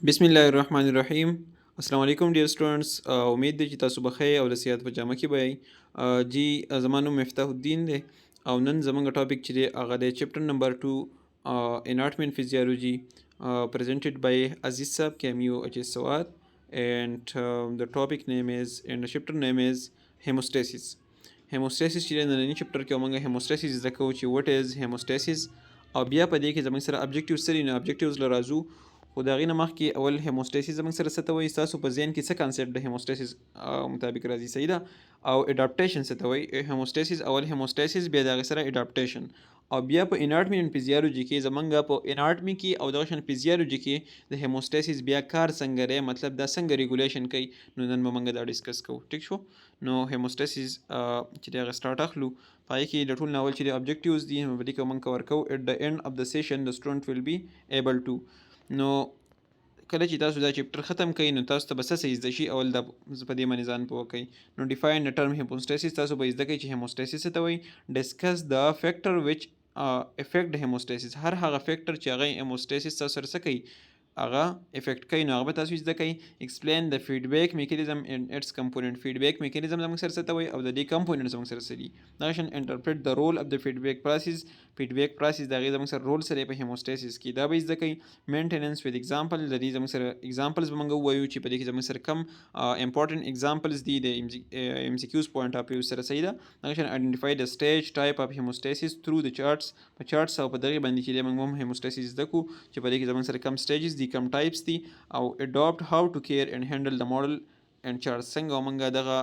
बिस्मिल्लाहिर्रहमानिर्रहीम। अस्सलाम वालेकुम डियर स्टूडेंट्स। उम्मीद है چې تاسو بخیر او د صحت په جامه کې به یې جی زما نوم مفتاح الدین دی او نن زمونږ ټاپک چې دی هغه د چپټر نمبر 2 اناټمي فزیولوژي presented by Aziz Sab Cameo H.S. Sawat and the topic name is and the chapter name is hemostasis. Hemostasis چې د نننی چپټر کې موږ hemostasis زده کوو چې what is hemostasis او بیا په دې کې زموږ سره objectives سره نه objectives لرازو خو د هغې نه مخکې اول هیموسټیسس زموږ سره څه ته وایي ستاسو په ذهن کې څه کانسیپټ د هیموسټیسس مطابق راځي صحیح ده او اډاپټیشن څه ته وایي هیموسټیسس اول هیموسټیسس بیا د هغې سره اډاپټیشن او بیا په اناټمي ان فزیالوجي کې زمونږ په اناټمي کې او دغه شان فزیالوجي کې د هیموسټیسس بیا کار څنګه دی مطلب دا څنګه ریګولیشن کوي نو نن به موږ دا ډسکس کوو ټیک شو نو هیموسټیسس چې د هغه سټارټ اخلو په هغې کې د ټول ناول چې د objectives دي نو په دې کې موږ کور کوو at the end of the session the student will be able to نو کله چې تاسو دا چپټر ختم کړئ نو تاسو ته به څه زده شي اول د په دې باندې ځان پوه کړئ نو ډیفاین د ټرم هیموسټیسس تاسو به زده کړئ چې هیموسټیسس څه ته وایي ډسکس د فیکټر وچ افیکټ هیموسټیسس هر هغه فیکټر چې هغه هیموسټیسس تاسو سره څه کوي هغه افیکټ کوي نو هغه به تاسو زده کوئ ایکسپلین د فیډبیک میکانیزم اینڈ اټس کمپوننٹ فیډبیک میکانیزم زموږ سره څه ته وایي او د دې کمپوننټ زموږ سره څه دي دغه شان انټرپریټ د رول اف د فیډبیک پروسیس فیډبیک پروسیس د هغې زموږ سره رول سره په هیموسټیسس کې دا به زده کوئ مینټیننس وذ ایگزامپل د دې زموږ سره ایگزامپلز به موږ ووایو چې په دې کې زموږ سره کم امپورټنټ ایگزامپلز دي د ام سی کیوز پوینټ اف ویو سره صحیح ده دغه شان آیډنټیفای د سټیج ټایپ اف هیموسټیسس تھرو د چارټس په چارټس او په دغې باندې چې موږ هم هیموسټیسس زده کوو چې په دې کې زموږ سره کم سټیجز دي کم ټایپس دي او adopt how to care and handle the model and chart څنګه موږ دغه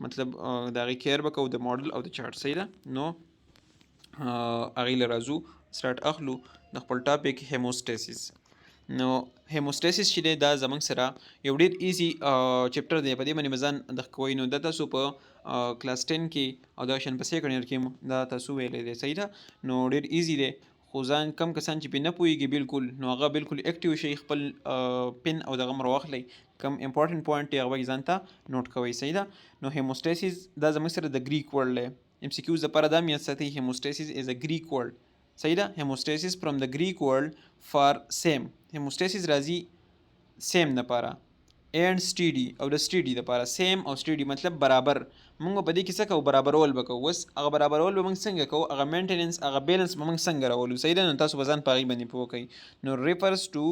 مطلب د هغې کیر به کوو د موډل او د چارټ صحیح ده نو هغې له راځو سټارټ اخلو د خپل ټاپک هیموسټیسس نو هیموسټیسس چې دی دا زموږ سره یو ډېر ایزي چپټر دی په دې باندې به ځان دغه کوئ نو دا تاسو په کلاس 10 کې او دغه شان په سیکنډ ایئر کې دا تاسو ویلی دی صحیح ده نو ډېر ایزي دی خو ځان کم کسان چې پرې نه پوهېږي بالکل نو هغه بالکل اکټیو شي خپل پن او دغه هم راواخلئ کم امپورټنټ پوینټ دی هغه به ځان ته نوټ کوئ صحیح ده نو هیموسټیسس دا زموږ سره د ګریک ورډ دی ام سی کیوز دپاره دا هم یاد ساتئ هیموسټیسس از ا ګریک ورډ صحیح ده هیموسټیسس فرام د ګریک ورډ فار سیم هیموسټیسس راځي سیم دپاره اینڈ سټیډي او د سټیډي دپاره سیم او سټیډي مطلب برابر موږ په دې کې څه کوو برابرول به کوو اوس هغه برابرول به موږ څنګه کوو هغه مینټیننس هغه بیلنس به موږ څنګه راولو صحیح ده نو تاسو به ځان په هغې باندې پوه کوئ نو ریفرس ټو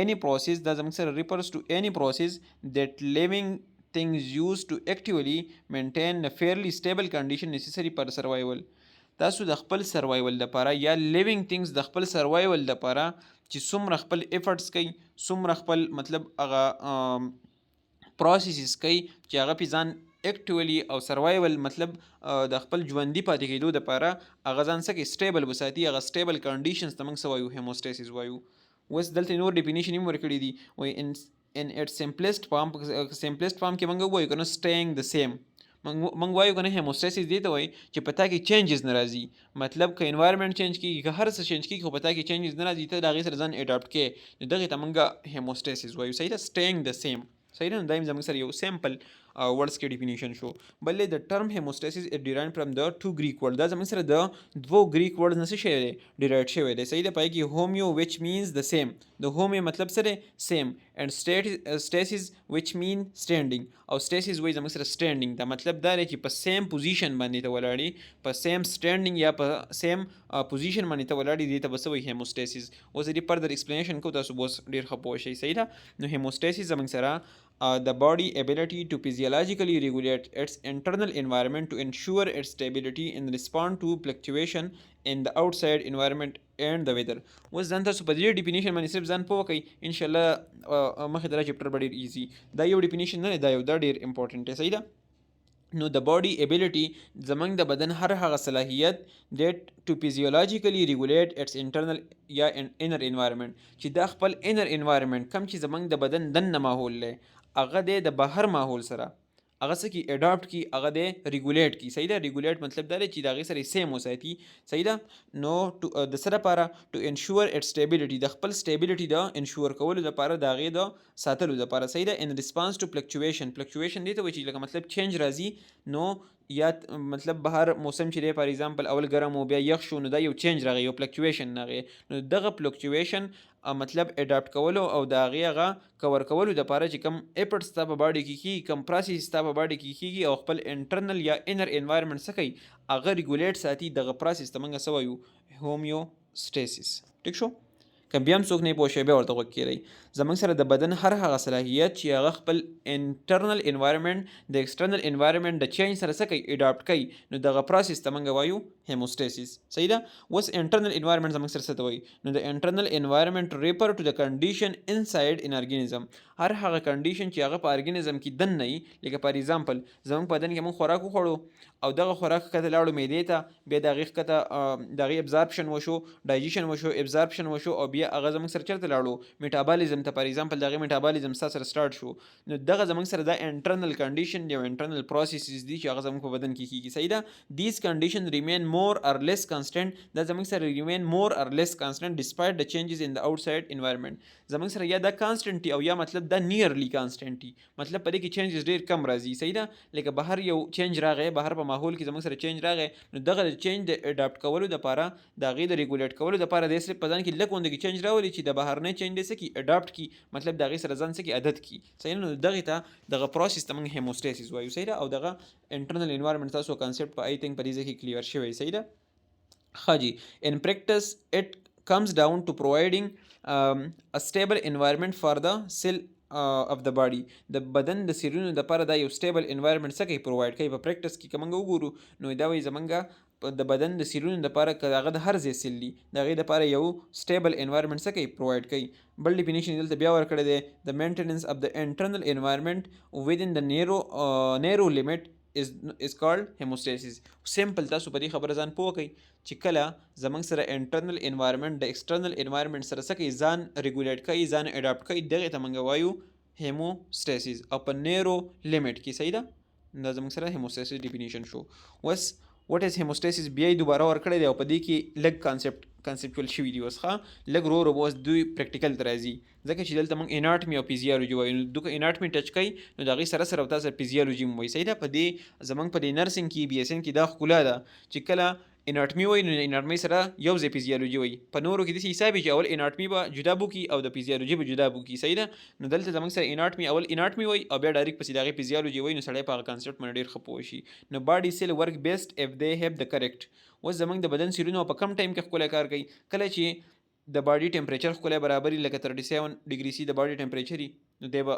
any process دا زموږ سره refers to any process that living things use to actively maintain a fairly stable condition necessary for survival تاسو د خپل سروایول لپاره یا لیوینګ تھنګز د خپل سروایول لپاره چې څومره خپل ایفرټس کوي څومره خپل مطلب هغه پروسیسز کوي چې هغه پې ځان اکټیولی او سروایول مطلب د خپل ژوندي پاتې کېدو دپاره هغه ځان څه کوي سټیبل وساتي هغه سټیبل کنډیشنز ته موږ څه وایو هیموسټیسس وایو اوس دلته نور ډیفینیشن هم ورکړي دي وایي in its simplest form کې موږ وایو که نه staying the same موږ وایو که نه هیموسټیسس دې ته وایي چې په تا کې چینجز نه راځي مطلب که انوایرمنټ چینج کېږي که هر څه چینج کېږي خو په تا کې چینجز نه راځي ته د هغې سره ځان اډاپټ کړې نو دغې ته موږ هیموسټیسس وایو صحیح ده staying the same صحیح ده نو دا هم زموږ سره یو سیمپل ورډس کې ډیفینیشن شو بلې د ټرم هیموسټیسس از ډیرایوډ فرام د ټو ګریک ورډ دا زموږ سره د دوو ګریک ورډز نه څه شوی دی ډیرایوډ شوی دی صحیح ده په هغې کې هومیو وچ مینز د سیم د هومیو مطلب څه دی سیم اینډ سټیسس وچ مین سټینډینګ او سټیسس وایي زموږ سره سټینډینګ دا مطلب دا دی چې په سیم پوزیشن باندې ته ولاړې په سیم سټینډینګ یا په سیم پوزیشن باندې ته ولاړې دې ته به څه وایي هیموسټیسس اوس دې فردر ایکسپلینیشن کوو تاسو به اوس ډېر ښه پوه شئ صحیح ده نو هیموسټیسس زموږ سره the body ability to physiologically regulate its internal environment to ensure its stability and respond to fluctuation in the outside environment and the weather اوس ځان تاسو په دې ډیفینیشن باندې صرف ځان پوه کړئ انشاءالله مخکې د دا چپټر به ډېر ایزي دا یو ډیفینیشن نه دی دا ډېر امپورټنټ دی صحیح ده نو د باډي ایبیلیټي زموږ د بدن هر هغه صلاحیت دیټ ټو فیزیولوجیکلی ریګولیټ اټس انټرنل یا انر انوایرمنټ چې دا خپل انر انوایرمنټ کم چې زموږ د بدن دننه ماحول دی هغه دی د بهر ماحول سره هغه څه کی اډاپټ کی هغه دی ریګولیټ کی صحیح ده ریګولیټ مطلب دا دی چې د هغې سره سیم وساتي صحیح ده نو د څه لپاره ټو انشور اټ سټیبلیټي د خپل سټیبلیټي د انشور کولو لپاره د هغې د ساتلو لپاره صحیح ده ان ریسپانس ټو فلکچویشن فلکچویشن دې ته وایي چې لکه مطلب چینج راځي نو یا مطلب بهر موسم چې دی فار ایگزامپل اول ګرم و بیا یخ شو، نو دا یو چینج راغی، یو فلکچویشن راغی. نو دغه فلکچویشن مطلب اډاپټ کولو او د هغې هغه کور کولو دپاره چې کوم اپټ ستا په باډي کې کېږي، کوم پروسس ستا په باډي کې کېږي او خپل انټرنل یا انر انوایرمنټ څه کوي، هغه ریګولیټ ساتي. دغه پروسس ته موږ څه وایو؟ هومیوسټیسس. ټیک شو؟ که بیا هم څوک نه پوه شوی بیا ورته غوږ کېږدئ. زموږ سره د بدن هر هغه صلاحیت چې هغه خپل انټرنل انوایرمنټ د ایکسټرنل انوایرمنټ د چینج سره څه کوي؟ اډاپټ کوي. نو دغه پروسس ته موږ وایو هیموسټیسس. صحیح ده؟ اوس انټرنل انوایرمنټ زموږ سره څه ته وایي؟ نو د انټرنل انوایرمنټ ریفر ټو د کنډیشن انسایډ ان ارګانیزم. هر هغه کنډیشن چې هغه په ارګانیزم کې دننه وي. لکه فار ایگزامپل زموږ په بدن کې موږ خوراک وخوړو او دغه خوراک ښکته لاړو معدې ته، بیا د هغې ښکته د هغې ابزارپشن وشو، ډایجیشن وشو، ابزارپشن وشو او بیا هغه زموږ سره چېرته لاړو؟ میټابالیزم ته. فار ایگزامپل د هغې میټابالیزم ستا سره سټارټ شو. نو دغه زموږ سره دا انټرنل کنډیشن دی او انټرنل پروسیسز دي چې هغه زموږ په بدن کې کېږي. صحیح ده؟ دیز کنډیشن ریمین مور اور لیس کانسټنټ. دا زموږ سره ریمین مور اور لیس کانسټنټ ډسپایټ د چینجز ان د آوټسایډ انوایرمنټ. زموږ سره یا دا کانسټنټ او یا مطلب دا نیرلی کانسټنټ، مطلب په دې کې چینجز ډېر کم راځي. صحیح ده؟ لکه بهر یو چینج راغی، بهر په ماحول کې زموږ سره چینج راغی، نو دغه چینج د اډاپټ کولو دپاره، د هغې د ریګولیټ کولو دپاره دی صرف په ځان کې لږ غوندې کې چینج راولي چې د بهرنی چینج دی څه کړي؟ اډاپټ کړي، مطلب د هغې سره ځان څه کړي؟ عادت کړي. صحیح نه؟ نو دغې ته دغه پروسس ته موږ هیموسټیسس وایو. صحیح ده؟ او دغه انټرنل انوایرمنټ تاسو کنسپټ په آی تھنک په دې ځای کې کلیئر شوی. صحیح ده؟ ښه جي. ان پریکټس اټ comes down to providing a stable environment for the cell of the body. د بدن د سیلونو دپاره دا یو stable environment څه کوي؟ provide کوي. په پریکټس کې که موږ وګورو نو دا وایي زموږ د بدن د سیلونو دپاره که هغه د هر ځای سیل دي د هغې دپاره یو stable environment څه کوي؟ provide کوي. بل ډیفینیشن دلته بیا ورکړی دی: the maintenance of the internal environment within the narrow limit is called hemostasis. سمپل تاسو په دې خبره ځان پوه کړئ چې کله زموږ سره انټرنل انوایرمنټ د ایکسټرنل انوایرمنټ سره څه کوي؟ ځان ریګولیټ کوي، ځان اډاپټ کوي. دغې ته موږ وایو هیموسټیسس او په نیرو لیمټ کې. صحیح ده؟ دا زموږ سره هیموسټیسس ډیفینیشن شو. اوس واټ از هیموسټیسس بیا یې دوباره ورکړی دی او په دې کې لږ کانسپچوال شوي دي. اوس ښه لږ ورو ورو به اوس دوی پریکټیکل ته راځي، ځکه چې دلته موږ اناټمي او فیزیالوجي وایو. نو دوی که اناټمي ټچ کوي نو د هغې سره سره تاسو فیزیالوجي هم وایي. صحیح ده؟ په دې زموږ په دې نرسنګ کې بي اس ان کې دا ښکلا ده چې کله اناټمي وایي نو اناټمي سره یو ځای فیزیالوجي وایي. په نورو کې داسې حساب وي چې اول اناټمي به جدا بوکي او د فیزیالوجي به جدا بوکي. صحیح ده؟ نو دلته زموږ سره اناټمي اول اناټمي وایي او بیا ډایرکټ پسې د هغې فیزیالوجي وایي. نو سړی په هغه کانسپټ باندې ډېر ښه پوه شي. نو باډي سیل ورک بیسټ اف دې هیو د کریکټ. اوس زموږ د بدن سیلونه په کم ټایم کې ښکلی کار کوي. کله چې د باډي ټمپریچر ښکلی برابري لکه 37 ډګري سي د باډي ټمپریچر وي نو دی به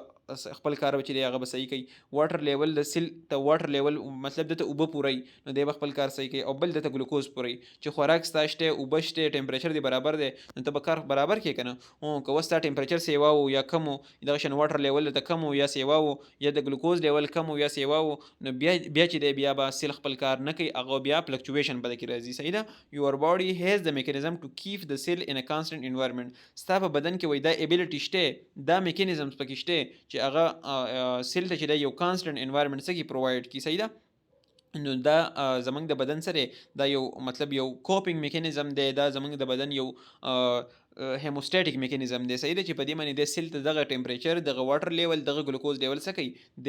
خپل کار چې دی هغه به صحیح کوي. واټر لیول د سیل ته واټر لیول مطلب دته اوبه پوروي نو دی به خپل کار صحیح کوي. او بل دته ګلوکوز پوروي چې خوراک ستا شته، اوبه شته، ټمپریچر دی برابر دی نو ته به کار برابر کوې که نه. که اوس ستا ټمپریچر سیوا و یا کم و، دغه شان واټر لیول دته کم و یا سیوا و، یا د ګلوکوز لیول کم و یا سیوا و، نو بیا چې دی بیا به سیل خپل کار نه کوي، هغه بیا فلکچویشن به دکې راځي. صحیح ده؟ یور باډي هیز د میکانیزم ټو کیپ د سیل ان ا کانسټنټ انوایرمنټ. ستا په بدن کې وایي دا ایبیلیټي شته، دا میکانیزمز پکې شته چې هغه سیل ته چې دی یو کانسټنټ انوایرمنټ څه کي پرووایډ کي. صحیح ده؟ نو دا زموږ د بدن سره دا یو مطلب یو کوپینګ میکانیزم دی، دا زموږ د بدن یو هیموسټیټیک میکانیزم دی. صحیح ده؟ چې په دې باندې د سیل ته دغه ټمپریچر، دغه واټر لیول، دغه ګلوکوز لیول څه کوي؟ د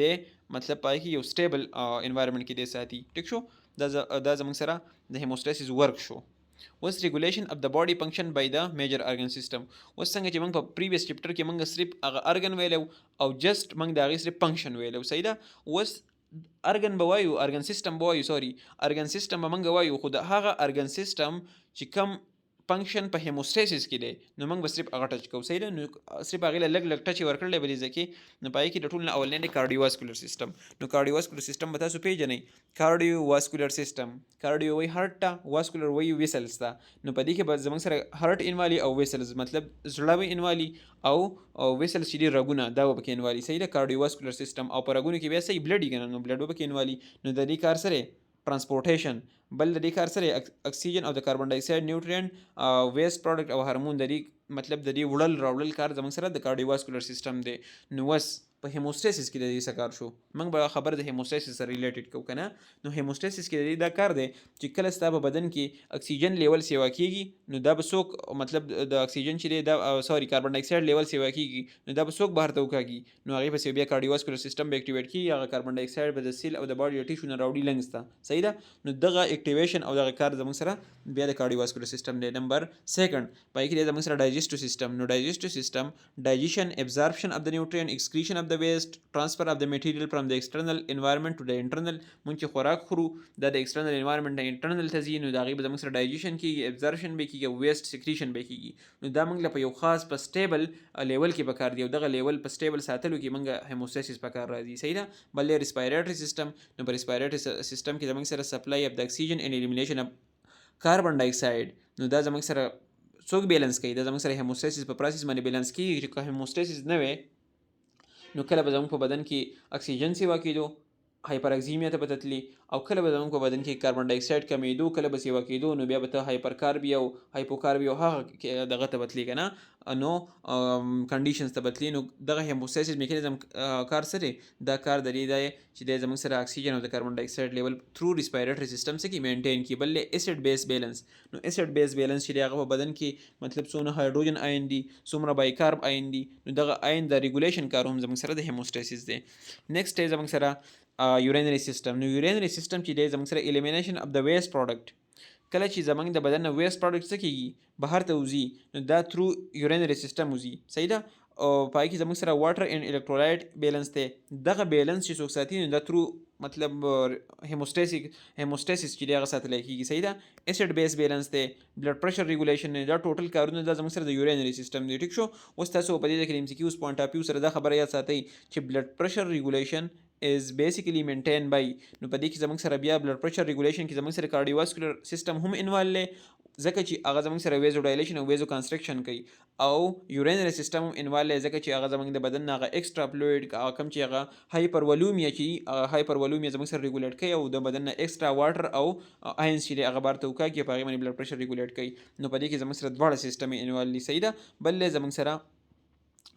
مطلب پای کې یو سټیبل انوایرمنټ کې دی ساتي. ټیک شو؟ دا زموږ سره د هیموسټیسس ورک شو. اوس ریګولیشن اف د باډي فنکشن بای د میجر ارګن سیستم. اوس څنګه چې موږ په پریویس چپټر کې موږ صرف هغه ارګن ویلو او جسټ موږ د هغې صرف فنکشن ویلو. صحیح ده؟ اوس ارګن به وایو، ارګن سیستم به وایو، سوري ارګن سیستم به موږ وایو، خو د هغه ارګن سیستم چې کم فنکشن په هیموسټیسس کې دی نو موږ به صرف هغه ټچ کوو. صحیح ده؟ نو صرف هغې له لږ ټچ یې ورکړلی په دې ځای کې. نو په هغې کې د ټول نه اولنی دی کارډیوواسکولر سیستم. نو کارډیوواسکولر سیستم به تاسو پیژنئ. کارډیوواسکولر سیستم، کارډیو وایي هارټ ته، واسکولر وایي ویسلز ته. نو په دې کې به زموږ سره هارټ انوالي او ویسلز مطلب زړه به انوالي او ویسلز چې دي رګونه دا به پکې انوالي. صحیح ده؟ کارډیوواسکولر سیستم. او په رګونو کې بیا صحیح بلډ وي که نه نو بلډ به پکې انوالي. نو د دې کار سره ټرانسپورټیشن، بل د دې کار سره اکسیجن او د کاربن ډای اکساید نیوټرینټ ویسٹ پروډکټ او هارمون د دې مطلب د دې وړل راوړل کار زموږ سره د کارډیوواسکولر سیستم دی. نو اوس په هیموستاسیس کې د دې څه کار شو موږ به خبر د هیموستاسیس سره ریلیټډ کوو که نه نو هیموستاسیس کې د دې دا کار دی چې کله ستا په بدن کې اکسیجن لیول سیوا کېږي نو دا به څوک مطلب د اکسیجن چې دی دا سوري کاربن ډای اکسایډ لیول سیوا کېږي نو دا به څوک بهر ته وکاږي نو هغې پسې بیا کارډیوواسکولر سیسټم به اکټیویټ کېږي هغه کاربن ډای اکسایډ به د سیل او د باډي د ټیشو نه راوړي لنګز ته صحیح ده نو دغه اکټیویشن او دغه کار زموږ سره بیا د کارډیوواسکولر سیسټم دی نمبر سیکنډ پای کې دی زموږ سره ډایجسټیو سیسټم نو ډایجسټیو سیسټم ډایجیشن ابزارپشن اف د نیوټرین اکسکریشن اف د ویسٹ ټرانسفر اف د میټیریل فرام د ایکسټرنل انوایرمنټ ټو د انټرنل مونږ چې خوراک خورو دا د ایکسټرنل انوایرمنټ نه انټرنل ته ځي نو د هغې به زموږ سره ډایجیشن کېږي ابزارپشن به کېږي ویسٹ سیکریشن به کېږي نو دا موږ له په یو خاص په سټیبل لیول کې پکار دی او دغه لیول په سټیبل ساتلو کې موږ هیموستاسیس پکار راځي صحیح ده بل دی ریسپایریټري سیسټم نو په ریسپایریټري سیسټم کې زموږ سره سپلای اف د اکسیجن ان الیمینیشن اف کاربن ډای اکسایډ نو دا زموږ سره څوک بیلانس کوي دا زموږ سره هیموستاسیس په پروسس باندې بیلانس کېږي چې که هیموستاسیس نه وي نو کله به زموږ په بدن کې اکسیجن سیوا کېدو هایپر اکزیمیا ته به تللی او کله به زموږ په بدن کې کاربن ډای اکسایډ کمیدو کله به سیوا کېدو نو بیا به ته هایپر کاربي او هایپوکاربي او هغه دغه ته به تللی که نه نو کنډیشنز ته به تللی نو دغه هیموستاسیس میکانیزم کار څه دی دا کار د دې دی چې دی زموږ سره اکسیجن او د کاربن ډای اکسایډ لیول تھرو ریسپایریټري سیسټم څه کې مینټین کړي بل ایسډ بیس بیلنس نو ایسډ بیس بیلنس چې دی هغه په بدن کې مطلب څونه هایډروجن آین دي څومره بایکارب آین دي نو دغه آین د ریګولیشن کار هم زموږ سره د هیموستاسیس دی نیکسټ دی زموږ سره یورینري سیسټم نو یورینري سیسټم چې دی زموږ سره الیمینیشن اف د ویسٹ پروډکټ کله چې زموږ د بدن نه ویسٹ پروډکټ څه کېږي بهر ته وځي نو دا تھرو یورینري سیسټم وځي صحیح ده او پای کې زموږ سره واټر اینډ الکترولایټ بیلنس دی دغه بیلنس چې څوک ساتي نو دا تھرو مطلب هیموستاسیس چې دی هغه ساتلی کېږي صحیح ده ایسډ بیس بیلنس دی بلډ پریشر ریګولیشن دی دا ټوټل کارونه دا زموږ سره د یورینري سیسټم دی ټیک شو اوس تاسو په دې کې د ایم سی کیوز پوینټ اف ویو سره دا خبره یاد ساتئ چې بلډ پریشر ریګولیشن is basically maintained by نو په دې کې زموږ سره بیا بلډ پریشر ریګولیشن کې زموږ سره کارډیوواسکولر سیسټم هم انوالو دی ځکه چې هغه زموږ سره ویزو ډایلیشن او ویزو کنسټرکشن کوي او یورینري سیسټم هم انوالو دی ځکه چې هغه زموږ د بدن نه هغه ایکسټرا فلویډ کم چې هغه هایپر ولومیا چې هایپر ولومیا زموږ سره ریګولیټ کوي او د بدن نه ایکسټرا واټر او آینز چې دی هغه بار ته وکاږي په هغې باندې بلډ پریشر ریګولیټ کوي نو په دې کې زموږ سره دواړه سیسټم یې انوالو دي صحیح ده بل دی زموږ سره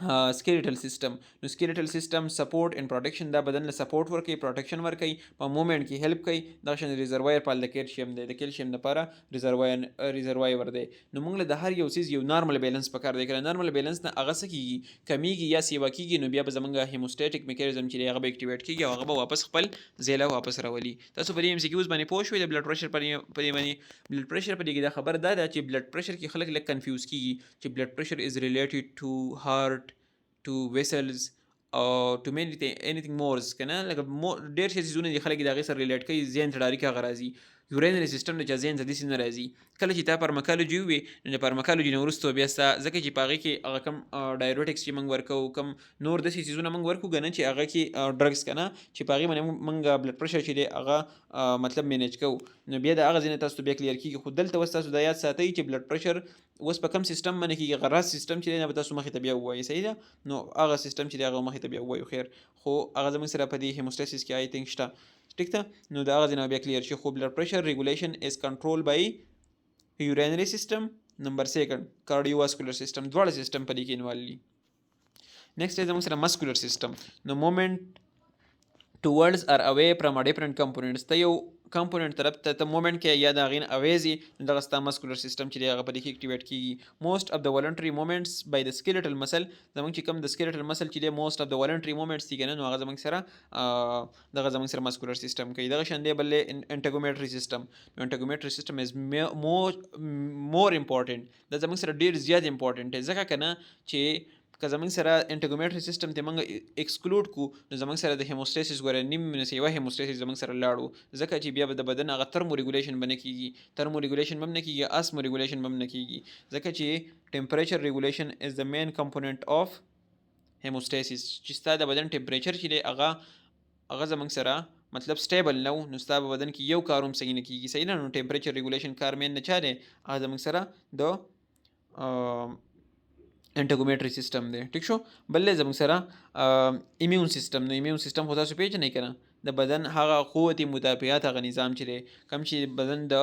سکیلیټل سیسټم نو سکیلیټل سیسټم سپورټ ان پروټیکشن دا بدن له سپورټ ورکوي پروټیکشن ورکوي په مومنټ کې هیلپ کوي دا شان ریزروایر پال د کیلشیم دی د کیلشیم لپاره ریزروایر دی نو موږ له د هر یو څیز یو نارمل بیلنس پکار دی کله نارمل بیلنس نه هغه څه کېږي کمیږي یا سیوا کېږي نو بیا به زموږ هیموسټیټک میکانیزم چې دی هغه به اکټیویټ کېږي او هغه به واپس خپل ځای له واپس راولي تاسو په دې ایم سی کیوز باندې پوه شوئ د بلډ پریشر په دې باندې بلډ پریشر په دې کې دا خبر دا ده چې بلډ پریشر کې خلک لږ کنفیوز کېږي چې بلډ پریشر از ریلیټډ ټو هارت to vessels او to anything more کنه لکه ډېر شي څیزونه دي خلک د هغې سره ریلیټ کوي ذهن ته ډایرکټ هغه راځي یورینري سیسټم د چا ذهن ته داسې نه راځي کله چې تا فارماکالوجي ووې نو د فارماکالوجي نه وروسته بیا ستا ځکه چې په هغې کې هغه کم ډایروټکس چې موږ ورکوو کم نور داسې څیزونه موږ ورکوو که نه چې هغه کې ډرګس که نه چې په هغې باندې موږ بلډ پریشر چې دی هغه مطلب مینیج کوو نو بیا د هغه ځای نه تاسو بیا کلیر کېږي خو دلته اوس تاسو دا یاد ساتئ چې بلډ پریشر اوس په کم سیسټم باندې کېږي غراس سیسټم چې دی نه به تاسو مخې ته بیا ووایي صحیح ده نو هغه سیسټم چې دی هغه مخې ته بیا ووایو خیر خو هغه زموږ سره په دې هیموستاسیس کې آی تھنک شته ټیک ده نو د هغه ځای نه بیا کلیر شي خو بلډ پریشر ریګولیشن از کنټرول بای یورینري سیسټم نمبر سیکنډ کارډیوواسکولر سیسټم دواړه سیسټم په دې کې انوالو دي نیکسټ دی زموږ سره مسکولر سیسټم نو مومنټ ټوورډز ار اوے فرام ډفرنٹ کمپوننټس ته یو کمپوننټ طرف ته مومنټ کې یا د هغې نه اوے ځي نو دغه ستا مسکولر سیسټم چې دی هغه په دې کې اکټیویټ کېږي موسټ اف د والنټري مومنټس بای د سکیلیټل مسل زموږ چې کوم د سکیلیټل مسل چې دی موسټ اف د والنټري مومنټس دي که نه نو هغه زموږ سره دغه زموږ سره مسکولر سیسټم کوي دغه شان دی بل دی انټګومیټري سیسټم نو انټګومیټري سیسټم از مور امپورټنټ دا زموږ سره ډېر زیات امپورټنټ دی ځکه که نه چې که زموږ سره انټګومیټري سیسټم ته موږ ایکسکلوډ کو نو زموږ سره د هیموستاسیس ګوره نیم یوه هیموستاسیس زموږ سره لاړو ځکه چې بیا به د بدن هغه ترمو ریګولیشن به نه کېږي ترمو ریګولیشن به هم نه کېږي اسمو ریګولیشن به هم نه کېږي ځکه چې ټمپریچر ریګولیشن از د مین کمپوننټ آف هیموستاسیس چې ستا د بدن ټمپریچر چې دی هغه زموږ سره مطلب سټیبل نه و نو ستا په بدن کې یو کار هم صحیح نه کېږي صحیح نه نو ټمپریچر ریګولیشن کار مین نه چا دی هغه زموږ سره د انټګومیټري سیسټم دی ټیک شو بل دی زموږ سره ایمیون سیسټم نو ایمیون سیسټم خو تاسو پیژنئ که نه د بدن هغه قوت مدافعت هغه نظام چې دی کوم چې بدن د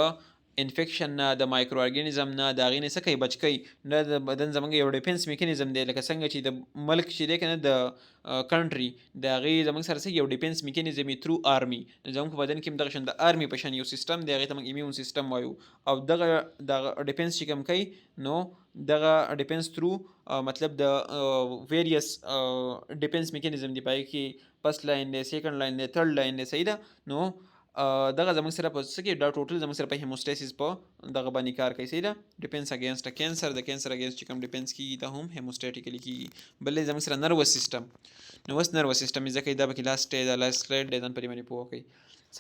انفیکشن نه، د مایکرو ارګانیزم نه، د هغې نه څه کوي؟ بچ کوي. دا د بدن زموږ یو ډیفینس میکانیزم دی، لکه څنګه چې د ملک چې دی که نه د کنټري د هغې زموږ سره څه یو ډیفینس میکانیزم یې تھرو آرمي. زموږ په بدن کې هم دغه شان د آرمي په شان یو سیستم دی، هغې ته موږ امیون سیستم وایو. او دغه ډیفینس چې کوم کوي نو دغه ډیفینس تھرو مطلب د ویریس ډیفینس میکانیزم دی، په هغې کې فرست لاین دی، سیکنډ لاین دی، تھرډ لاین دی، صحیح ده. نو دغه زموږ سره په څه کې دا ټوټل زموږ سره په هیموسټاسیس په دغه باندې کار کوي، صحیح ده. ډیپینس اگینسټ کینسر، د کینسر اگینسټ چې کوم ډیپینس کیږي دا هم هیموسټاټیکلی کیږي. بلې زموږ سره نروس سیستم، نو اوس نروس سیستم ځکه دا پکې لاست دی، دا لاست سلایډ دی، ځان پرې باندې پوه کوي،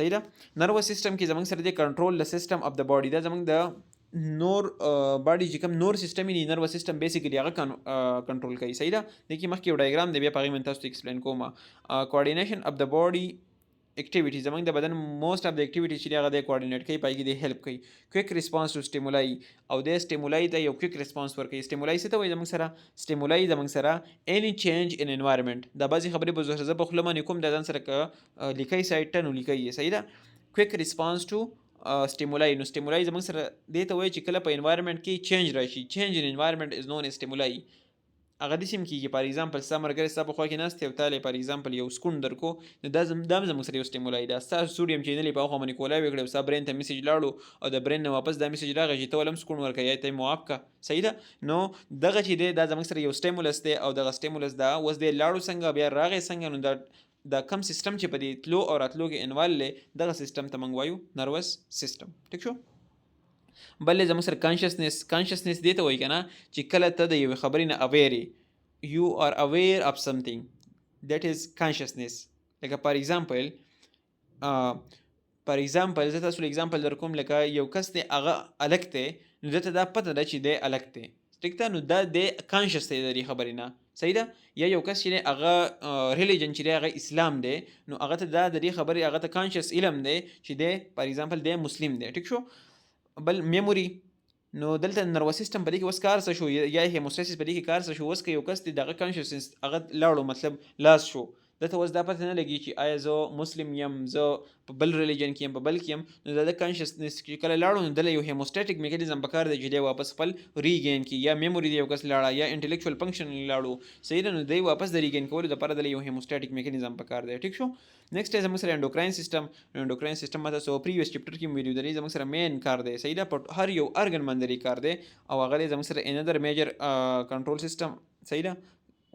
صحیح ده. نروس سیستم کې زموږ سره دی کنټرول د سیستم اف د باډي، دا زموږ د نور باډي چې کوم نور سیستم دی، نروس سیستم بیسیکلی هغه کنټرول کوي، صحیح ده. د کې مخکې یو ډایګرام دی، بیا په هغې من تاسو ته ایکسپلین کوم. کوارډینیشن اف د باډي اکټیویټي، زموږ د بدن موسټ اف د اکټیویټي چې هغه د کوارډینیټ کوي، پای کې د هیلپ کوي. کویک ریسپانس ټو سټیمولای، او د سټیمولای ته یو کویک ریسپانس ورکوي. سټیمولای څه ته وایي زموږ سره؟ سټیمولای زموږ سره اني چینج ان انوایرمنټ. دا بعضې خبرې به زه په خوله باندې کوم، دا ځان سره که لیکئ سایډ ته نو لیکئ یې، صحیح ده. کویک ریسپانس ټو سټیمولای، نو سټیمولای زموږ سره دې ته وایي چې کله په انوایرمنټ کې چینج راشي، چینج ان انوایرمنټ از نون از سټیمولای. هغه داسې هم کېږي، فار ایگزامپل ستا ملګری ستا په خوا کې ناست دی او تا له فار ایگزامپل یو سکون درکو، نو دا هم زموږ سره یو سټیمولای ده. ستا سوډیم چینل یې په هغه باندې کولاوی کړی او ستا برین ته میسیج لاړو او د برین نه واپس دا میسیج راغی چې ته ولې هم سکون ورکوې یا ته یې معاف کړه، صحیح ده. نو دغه چې دی دا زموږ سره یو سټیمولس دی، او دغه سټیمولس دا اوس دی لاړو څنګه، بیا راغی څنګه، نو دا کم سیستم چې په دې تلو او راتلو کې انوالو دی، دغه سیستم ته موږ وایو نروس سیستم، ټیک شو. بلې زموږ سره کانشسنس، کانشسنس دې ته وایي که نه چې کله ته د یوې خبرې نه اویر یې، you are aware of something, that is consciousness. لکه پر ایگزامپل زه تاسو له ایگزامپل در کوم، لکه یو کس دی هغه الک دی، نو دته دا پته ده چې دی الک دی، ټیک ده. نو دا دی کانشس دی د دې خبرې نه، صحیح ده. یا یو کس چې دی هغه ریلیجن چې دی هغه اسلام دی، نو هغه ته دا د دې خبرې هغه ته کانشس علم دی چې دی پر ایگزامپل دی مسلم دی، ټیک شو. بل میموري، نو دلته نروس سیستم په دې کې اوس کار څه شو، یا هیموسټاسیس په دې کې کار څه شو. اوس که یو کس دی دغه کانشسنس هغه لاړو، مطلب لاس شو، دته اوس دا پته نه لګي چې آیا زه مسلم یم، زه په بل ریلیجن کې یم، په بل کې یم. نو د کانشسنس چې کله لاړو، نو دله یو هیموسټاټیک میکانیزم پکار دی چې دی واپس خپل ریګین کی، یا میموري دی یو کس لاړه، یا انټلیکچوال فنکشن لاړو، صحیح ده. نو دی واپس د ریګین کولو لپاره دله یو هیموسټاټیک میکانیزم پکار دی، ټیک شو. نیکسټ زموږ سره انډوکراین سیستم. انډوکراین سیستم ماته سو پریویس چپټر کې ویډیو درې زموږ سره مین کار دی، صحیح ده. په هر یو ارګن باندې کار دی، او هغه زموږ سره انذر میجر کنټرول سیستم، صحیح ده.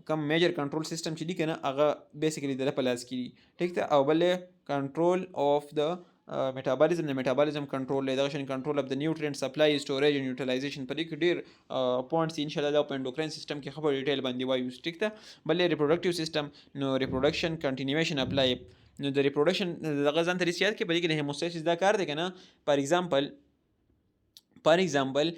کم میجر کنټرول سیستم چې دی کنه هغه بیسیکلی د په لاس کې دی، ټیک ده. او بل کنټرول اف د میټابولیزم، د میټابولیزم کنټرول دی، دغه شان کنټرول اف د نیوټرینټ سپلای، سټوریج او یوټیلایزیشن. په دې کې ډیر پوینټس ان شاء الله په انډوکراین سیستم کې خبر ډیټیل باندې وایو، ټیک ده. بل ریپروډکټیو سیستم، نو ریپروډکشن کنټینیویشن اپلای، نو د ریپروډکشن دغه ځان ته ریسیات کې په دې کې د هیموسټاسیس دا کار دی کنه. پر ایگزامپل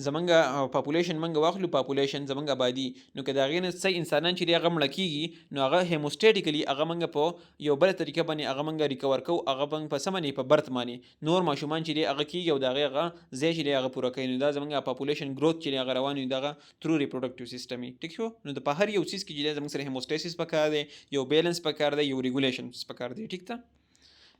زمونږ پاپولیشن منګه واخلو، پاپولیشن زمونږ آبادي، نو که د هغې نه څه انسانان چې دی هغه مړه کېږي، نو هغه هیموسټیټیکلی هغه منګه په یو بله طریقه باندې هغه منګه ریکور کوو، هغه منګ په څه باندې، په برت باندې. نور ماشومان چې دی هغه کېږي او د هغې هغه ځای چې دی هغه پوره کوي، نو دا زمونږ پاپولیشن گروث چې دی هغه روان وي، دغه تھرو ریپروډکټیو سیستم وي، ټیک شو. نو د په هر یو څیز کې چې دی زمونږ سره هیموسټاسیس پکار دی، یو بیلنس پکار دی، یو ریګولیشن پکار دی، ټیک ده.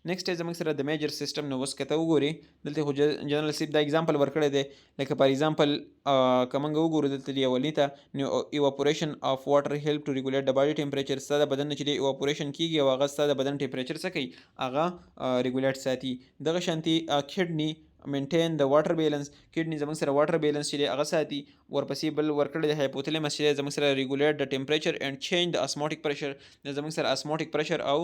نیکسټ زموږ سره د میجر سیستم. نو اوس که ته وګورې دلته خو جنرال سیپ دا ایگزامپل ورکړی دی، لکه پر ایگزامپل که موږ وګورو دلته دی اولني ته، نو ایواپوریشن اف واټر هیلپ ټو ریګولیټ د باډي ټمپریچر. ستا د بدن نه چې دی ایواپوریشن کېږي او هغه ستا د بدن ټمپریچر څه کوي، هغه ریګولیټ ساتي. دغه شانتي کډني مینټین د واټر بیلنس، کډني زموږ سره واټر بیلنس چې دی هغه ساتي. ورپسې بل ورکړی د هایپوتلمس چې دی زموږ سره ریګولیټ د ټمپریچر اینډ چینج د اسموټیک پریشر، د زموږ سره اسموټیک پریشر او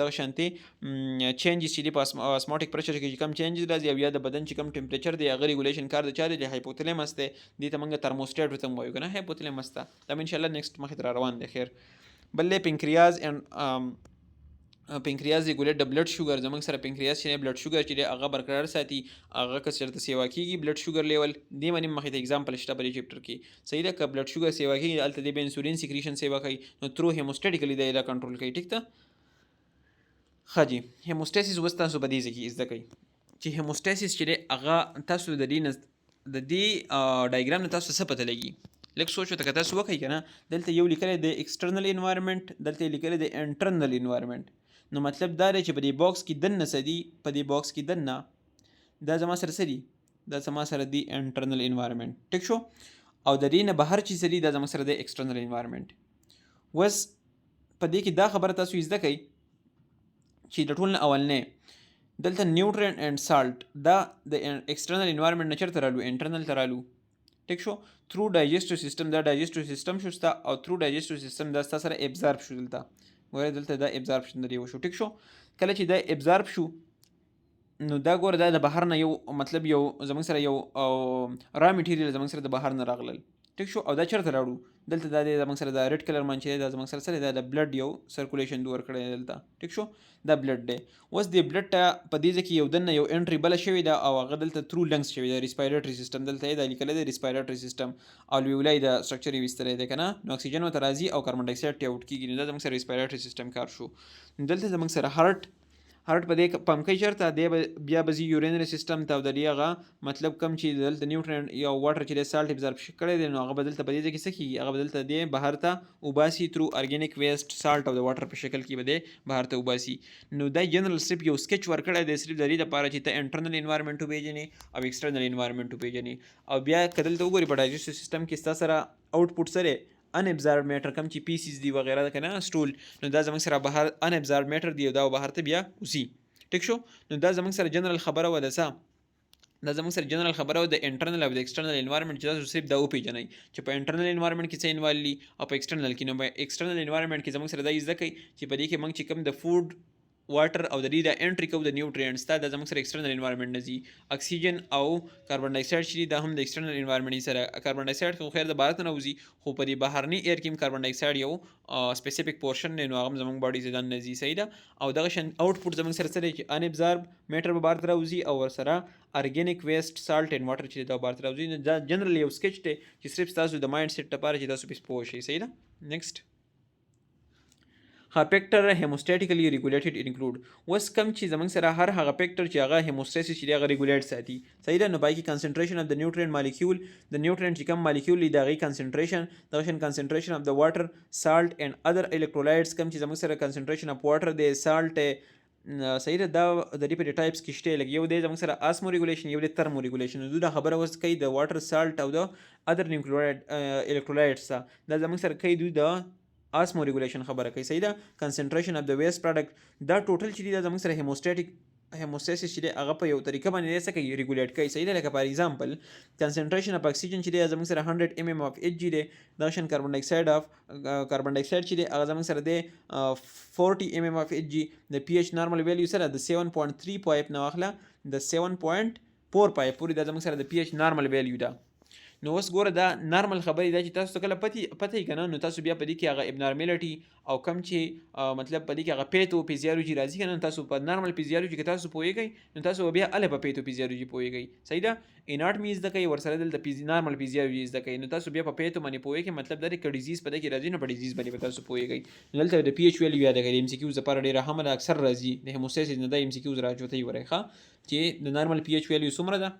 دغه شانتي چینجز چې دی په اسموټیک پریشر کې چې کم چینجز راځي، او یا د بدن چې کم ټمپریچر دی هغه ریګولیشن کار د چا دی، د هایپوتلمس دی. دې ته موږ ترموسټیټ ورته وایو که نه، هایپوتلمس ته. دا ان شاء الله نیکسټ مخې ته را روان دی. خیر بل پنکریاز اینډ پنکریاز ریګولیټ د بلډ شوګر. زموږ سره پنکریاز چې دی بلډ شوګر چې دی هغه برقرار ساتي، هغه که چېرته سیوا کېږي بلډ شوګر لیول، دې باندې مخې ته ایگزامپل شته په دې چپټر کې، صحیح ده. که بلډ شوګر سیوا کېږي هلته دی به انسولین سیکریشن سیوا کوي، نو تھرو هیموسټیټیکلی دی دا کنټرول کوي، ټیک ده. ښه جي هیموسټاسیس اوس تاسو په دې ځای کې زده کوئ چې هیموسټاسیس چې دی هغه تاسو د دې ډایګرام نه تاسو څه پته لګي. لږ سوچ وته که تاسو وکئ که نه، دلته یو لیکلی دی ایکسټرنل انوایرمنټ، دلته یې لیکلی دی انټرنل انوایرمنټ. نو مطلب دا دی چې په دې باکس کې دننه څه دي، په دې باکس کې دننه دا زما سره څه دي؟ دا زما سره دی انټرنل انوایرمنټ. ټیک شو؟ او د دې نه بهر چې څه دي دا زما سره دی ایکسټرنل انوایرمنټ. اوس په دې کې دا خبره تاسو زده کړئ چې د ټول نه اولنی دلته نیوټرین اینډ سالټ دا د ایکسټرنل انوایرمنټ نه چېرته رالو؟ انټرنل ته رالو. ټیک شو؟ تھرو ډایجسټیو سیستم، دا ډایجسټیو سیستم شو ستا، او تھرو ډایجسټیو سیستم دا ستا سره ابزارب شو. دلته ګوره دلته دا ابزاربشن د دې وشو. ټیک شو؟ کله چې دا ابزارب شو نو دا ګوره دا د بهر نه یو مطلب یو زموږ سره یو را میټیریل زموږ سره د بهر نه راغلل. ټیک شو؟ او دا چېرته راوړو؟ دلته دا دی زموږ سره دا ریډ کلر باندې چې دی دا زموږ سره څه دی؟ دا د بلډ یو سرکولیشن ورکړی دی دلته. ټیک شو؟ دا بلډ دی. اوس دې بلډ ته په دې ځای کې یو دننه یو انټري بله شوې ده او هغه دلته تھرو لنګس شوې ده، ریسپایریټري سیستم دلته یې دا لیکلی دی ریسپایریټري سیستم. الویولای دا سټرکچر یې ویستلی دی که نه، نو اکسیجن ورته راځي او کاربن ډای اکسایډ ټې آوټ کېږي. نو دا زموږ سره ریسپایریټري سیستم کار شو. دلته زموږ سره هارټ په دې پمپ کوي چېرته؟ دی بیا به ځي یورینري سیستم ته، او د دې هغه مطلب کم چې دلته نیوټرین یا واټر چې دی سالټ ابزارب کړی دی نو هغه به دلته په دې ځای کې څه کېږي؟ هغه به دلته دی بهر ته وباسي تھرو ارګینیک ویسټ سالټ او د واټر په شکل کې به دی بهر ته وباسي. نو دا جنرال صرف یو سکیچ ورکړی دی صرف د دې لپاره چې ته انټرنل انوایرمنټ وپېژنې او ایکسټرنل انوایرمنټ وپېژنې. او بیا که دلته وګورې په ډایجسټیو سیستم کې ستا سره آوټپوټ څه دی؟ ان ابزارب میټر کم چې پیسیز دی وغیره ده که نه سټول، نو دا زموږ سره بهر ان ابزارب میټر دی او دا بهر ته بیا وځي. ټیک شو؟ نو دا زموږ سره جنرال خبره وه د څه؟ دا زموږ سره جنرال خبره وه د انټرنل او د ایکسټرنل انوایرمنټ چې تاسو صرف دا وپېژنئ چې په انټرنل انوایرمنټ کې څه انوالي او په ایکسټرنل کې. نو په ایکسټرنل انوایرمنټ کې زموږ سره دا زده کړئ چې په دې کې موږ چې کوم د فوډ واټر او د دې د انټري کوو د نیوټرینټس دا زموږ سره ایکسټرنل انوایرمنټ نه ځي. اکسیجن او کاربن ډای اکسایډ چې دي دا هم د ایکسټرنل انوایرمنټ سره. کاربن ډای اکسایډ خو خیر د بهر ته نه وځي، خو په دې بهرني ایر کې هم کاربن ډای اکسایډ یو سپیسیفیک پورشن دی، نو هغه هم زموږ باډي ځدان نه ځي. صحیح ده؟ او دغه شان آوټپوټ زموږ سره څه دی چې ان ابزارب میټر به بهر ته راوځي او ورسره ارګینیک ویسټ سالټ اینډ واټر چې دی دا بهر ته راوځي. نو دا جنرال یو سکیچ دی چې صرف تاسو د مایند سیټ لپاره چې تاسو پرې پوه شئ. صحیح ده؟ نیکسټ فیکټر هیموسټیټیکلی ریګولیټډ انکلوډ. اوس کم چې زموږ سره هر هغه فیکټر چې هغه هیموسټیسس چې دی هغه ریګولیټ ساتي. صحیح ده؟ نو پای کې کنسنټریشن اف د نیوټرین مالیکول، د نیوټرین چې کم مالیکول دی د هغې کنسنټریشن، دغه شان کنسنټریشن اف د واټر سالټ اینډ ادر الکټرولایټس، کم چې زموږ سره کنسنټریشن اف واټر دی سالټ. صحیح ده؟ دا د دې په ټایپس کې شته، لکه یو دی زموږ سره اسمو ریګولیشن، یو دی ترمو ریګولیشن. نو دا خبره اوس کوي د واټر سالټ او د ادر الکټرولایټس دا زموږ سره کوي دوی د اسمو ریګولیشن خبره کوي. صحیح ده؟ کنسنټریشن اف د ویسټ پروډکټ دا ټوټل چې دی دا زموږ سره هیموسټیسس چې دی هغه په یو طریقه باندې څه کوي؟ ریګولیټ کوي. صحیح ده؟ لکه فار ایگزامپل کنسنټریشن اف اکسیجن چې دی زموږ سره 100 mm اف ایچ جی دی، دغه شان کاربن ډای اکسایډ چې دی هغه زموږ سره دی 40 mm اف ایچ جی. د پی ایچ نارمل ویلیو سره د 7.3 نه واخله د 7.4 پورې دا زموږ سره د پی ایچ نارمل ویلیو ده. نو اوس ګوره دا نارمل خبرې دا چې تاسو ته کله پته یي که نه، نو تاسو بیا په دې کې هغه ابنارملټي او کم چې مطلب په دې کې هغه پیتو فیزیالوجي راځي که نه، تاسو په نارمل فیزیالوجي کې تاسو پوهېږئ نو تاسو بیا هلته په پیتو فیزیالوجي پوهېږئ. صحیح ده؟ اناټمي زده کوئ ورسره دلته نارمل فیزیالوجي زده کوئ، نو تاسو بیا په پیتو باندې پوهېږئ. مطلب دا دی که ډیزیز په دې کې راځي نو په ډیزیز باندې به تاسو پوهېږئ. نو دلته د پی ایچ ویلیو یاده کړئ. ایم سی کیوز لپاره ډېره هم ده، اکثر راځي د هیموسټیسس نه دا ایم سی کیوز راجوتئ ورئ ښه چې د نارمل پی ایچ ویلیو څومره ده؟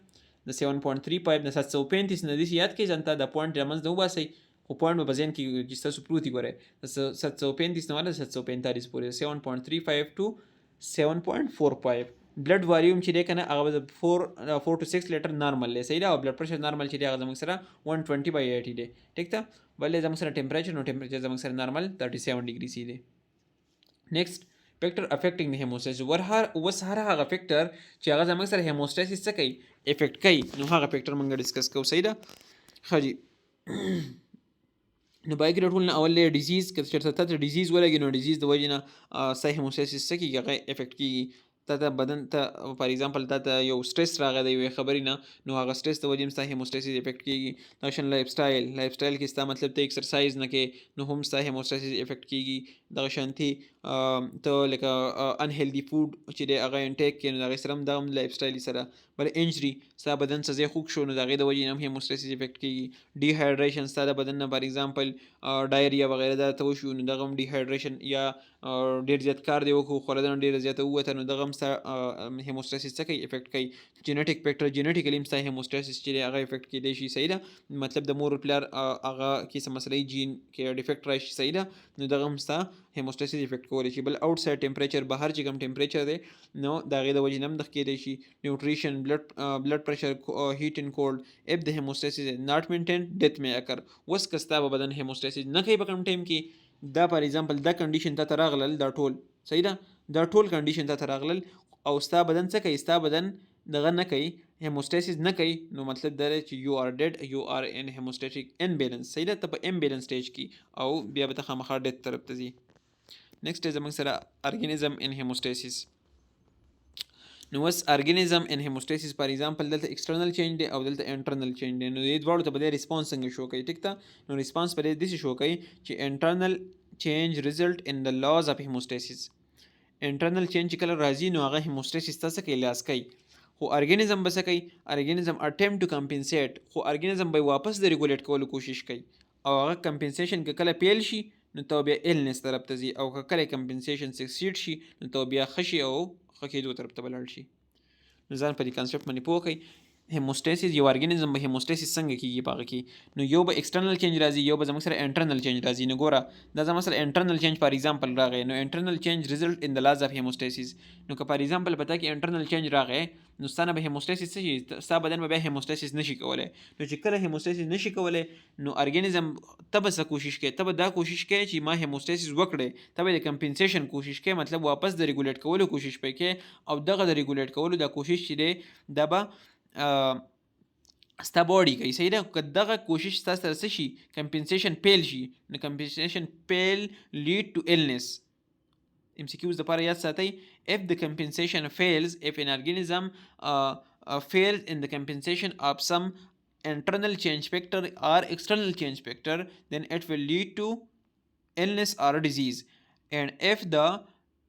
د 7.3 نه 735 نه داسې یاد کړئ ځان ته د پوینټ رمنځته وباسئ، خو پوینټ به په ذهن کې چې ستاسو پروت وي. ګورئ 735 نه والا 745 پورې 7.35 to 7.45. بلډ والیوم چې دی که نه هغه به 4 to 6 لیټر نارمل دی. صحیح ده؟ او بلډ پریشر نارمل چې دی هغه زموږ سره 120/80 دی. ټیک ده؟ بلې زموږ سره ټمپریچر، نو ټمپریچر زموږ سره نارمل 37 ډګري سی دی. نیکسټ فیکټر افیکټینګ د هیموسټیسس. اوس هر هغه فیکټر چې هغه زموږ سره هیموسټیسس څه کوي؟ افیکټ کوي، نو هغه فیکټر موږ ډسکس کوو. صحیح ده؟ ښه جي نو باقي د ټول نه اول دی ډیزیز. که چېرته تا ته ډیزیز ولګي نو ډیزیز د وجې نه ستا هیموسټیسس څه کېږي؟ هغه افیکټ کېږي. تا ته بدن ته فار ایگزامپل تا ته یو سټرس راغی د یوې خبرې نه، نو هغه سټرس د وجې هم ستا هیموسټیسس افیکټ کېږي. دغه شان لایف سټایل کې ستا مطلب ته ایکسرسایز نه کوې نو هم ستا هیموسټیسس افیکټ کېږي. دغه شانتي ته لکه انهیلدي فوډ چې دی هغه انټیک کوې نو د هغې سره هم دا هم لایف سټایل سره. بل انجري ستا بدن څه ځای خوږ شو نو د هغې د وجې نه هم هیموسټیسس افیکټ کېږي. ډیهایډریشن ستا د بدن نه فار ایگزامپل ډایریا وغیره دا ته وشو نو دغه هم ډیهایډریشن یا ډېر زیات کار دی وکړو خوړدنه ډېره زیاته ووته نو دغه هم ستا هیموسټیسس څه کوي؟ افیکټ کوي. جینیټیک فیکټر جینیټیکلی هم ستا هیموسټیسس چې دی هغه افیکټ کېدی شي. صحیح ده؟ مطلب د مور پلار هغه کې څه مسله جین کې ډیفیکټ راشي. صحیح ده؟ نو دغه هم ستا هیموستاسیس افیکټ کولی شي. بل آوټ ساید ټمپریچر، بهر چې کوم ټمپریچر دی نو د هغې د وجې نه هم دغه کیدی شي. نیوټریشن، بلډ پریشر، هیټ اینډ کولډ. اف د هیموستاسیس ناٹ مینټین ډیث می اکر. اوس که ستا په بدن هیموستاسیس نه کوي په کوم ټایم کې، دا فار ایگزامپل دا کنډیشن ته راغلل، دا ټول صحیح ده، دا ټول کنډیشن ته راغلل او ستا بدن څه کوي، ستا بدن دغه نه کوي، هیموستاسیس نه کوي، نو مطلب دا دی چې یو آر ډیډ، یو آر ان هیموستاتیک امبیلنس. صحیح ده، ته په امبیلنس سټیج کې او بیا به ته خامخا ډیث طرف ته ځي. نیکسټ زموږ سره ارګانیزم ان هیموستاسیس. نو اوس ارګانیزم ان هیموستاسیس فار ایگزامپل دلته ایکسټرنل چینج دی او دلته انټرنل چینج دی. نو دې دواړو ته به ریسپانس څنګه شو کوي؟ ټیک ده، نو ریسپانس به داسې شو کوي چې انټرنل چینج ریزلټ ان د لاز اف هیموستاسیس. انټرنل چینج چې کله راځي نو هغه هیموستاسیس ته څه کوي؟ لاس کوي. خو ارګانیزم به څه کوي؟ ارګانیزم اټمپټ ټو کمپنسیټ. خو ارګانیزم به واپس د ریګولیټ کولو کوشش کوي او هغه کمپنسیشن که کله پیل شي نو ته بیا ایلنس طرف ته ځي، او که کله کمپنسیشن سکسیډ شي نو ته بیا ښه شي او ښه کېدو طرف ته به لاړ شي. نو ځان په دې کانسپټ باندې پوه کړئ. هیموستاسیس یو ارګانیزم به هیموستاسیس څنګه کیږي په هغه کې، نو یو به ایکسټرنل چینج راځي، یو به زموږ سره انټرنل چینج راځي. نو ګوره دا زموږ سره انټرنل چینج فار ایگزامپل راغی، نو انټرنل چینج ریزلټ ان د لاز اف هیموستاسیس. نو که فار ایگزامپل پتا کې انټرنل چینج راغی نو ستانه به هیموستاسیس څه شي، ستا بدن به بیا هیموستاسیس نشي کولای. نو چې کله هیموستاسیس نشي کولای نو ارګانیزم ته به څه کوشش کوي، ته به دا کوشش کوي چې ما هیموستاسیس وکړي، ته به د کمپنسیشن کوشش کوي، مطلب واپس د ریګولیټ کولو کوشش پې کوي، او دغه د ریګولیټ کولو دا کوشش چې دی دا به ستا باډي کوي. صحیح ده، که دغه کوشش ستا سره څه شي، کمپنسیشن پیل شي، نو کمپنسیشن پیل لیډ ټو ایلنس. MCQs دپاره یاد ساتئ. if the compensation fails, if an organism fails in the compensation of some internal change factor or external change factor, then it will lead to illness or disease. And if the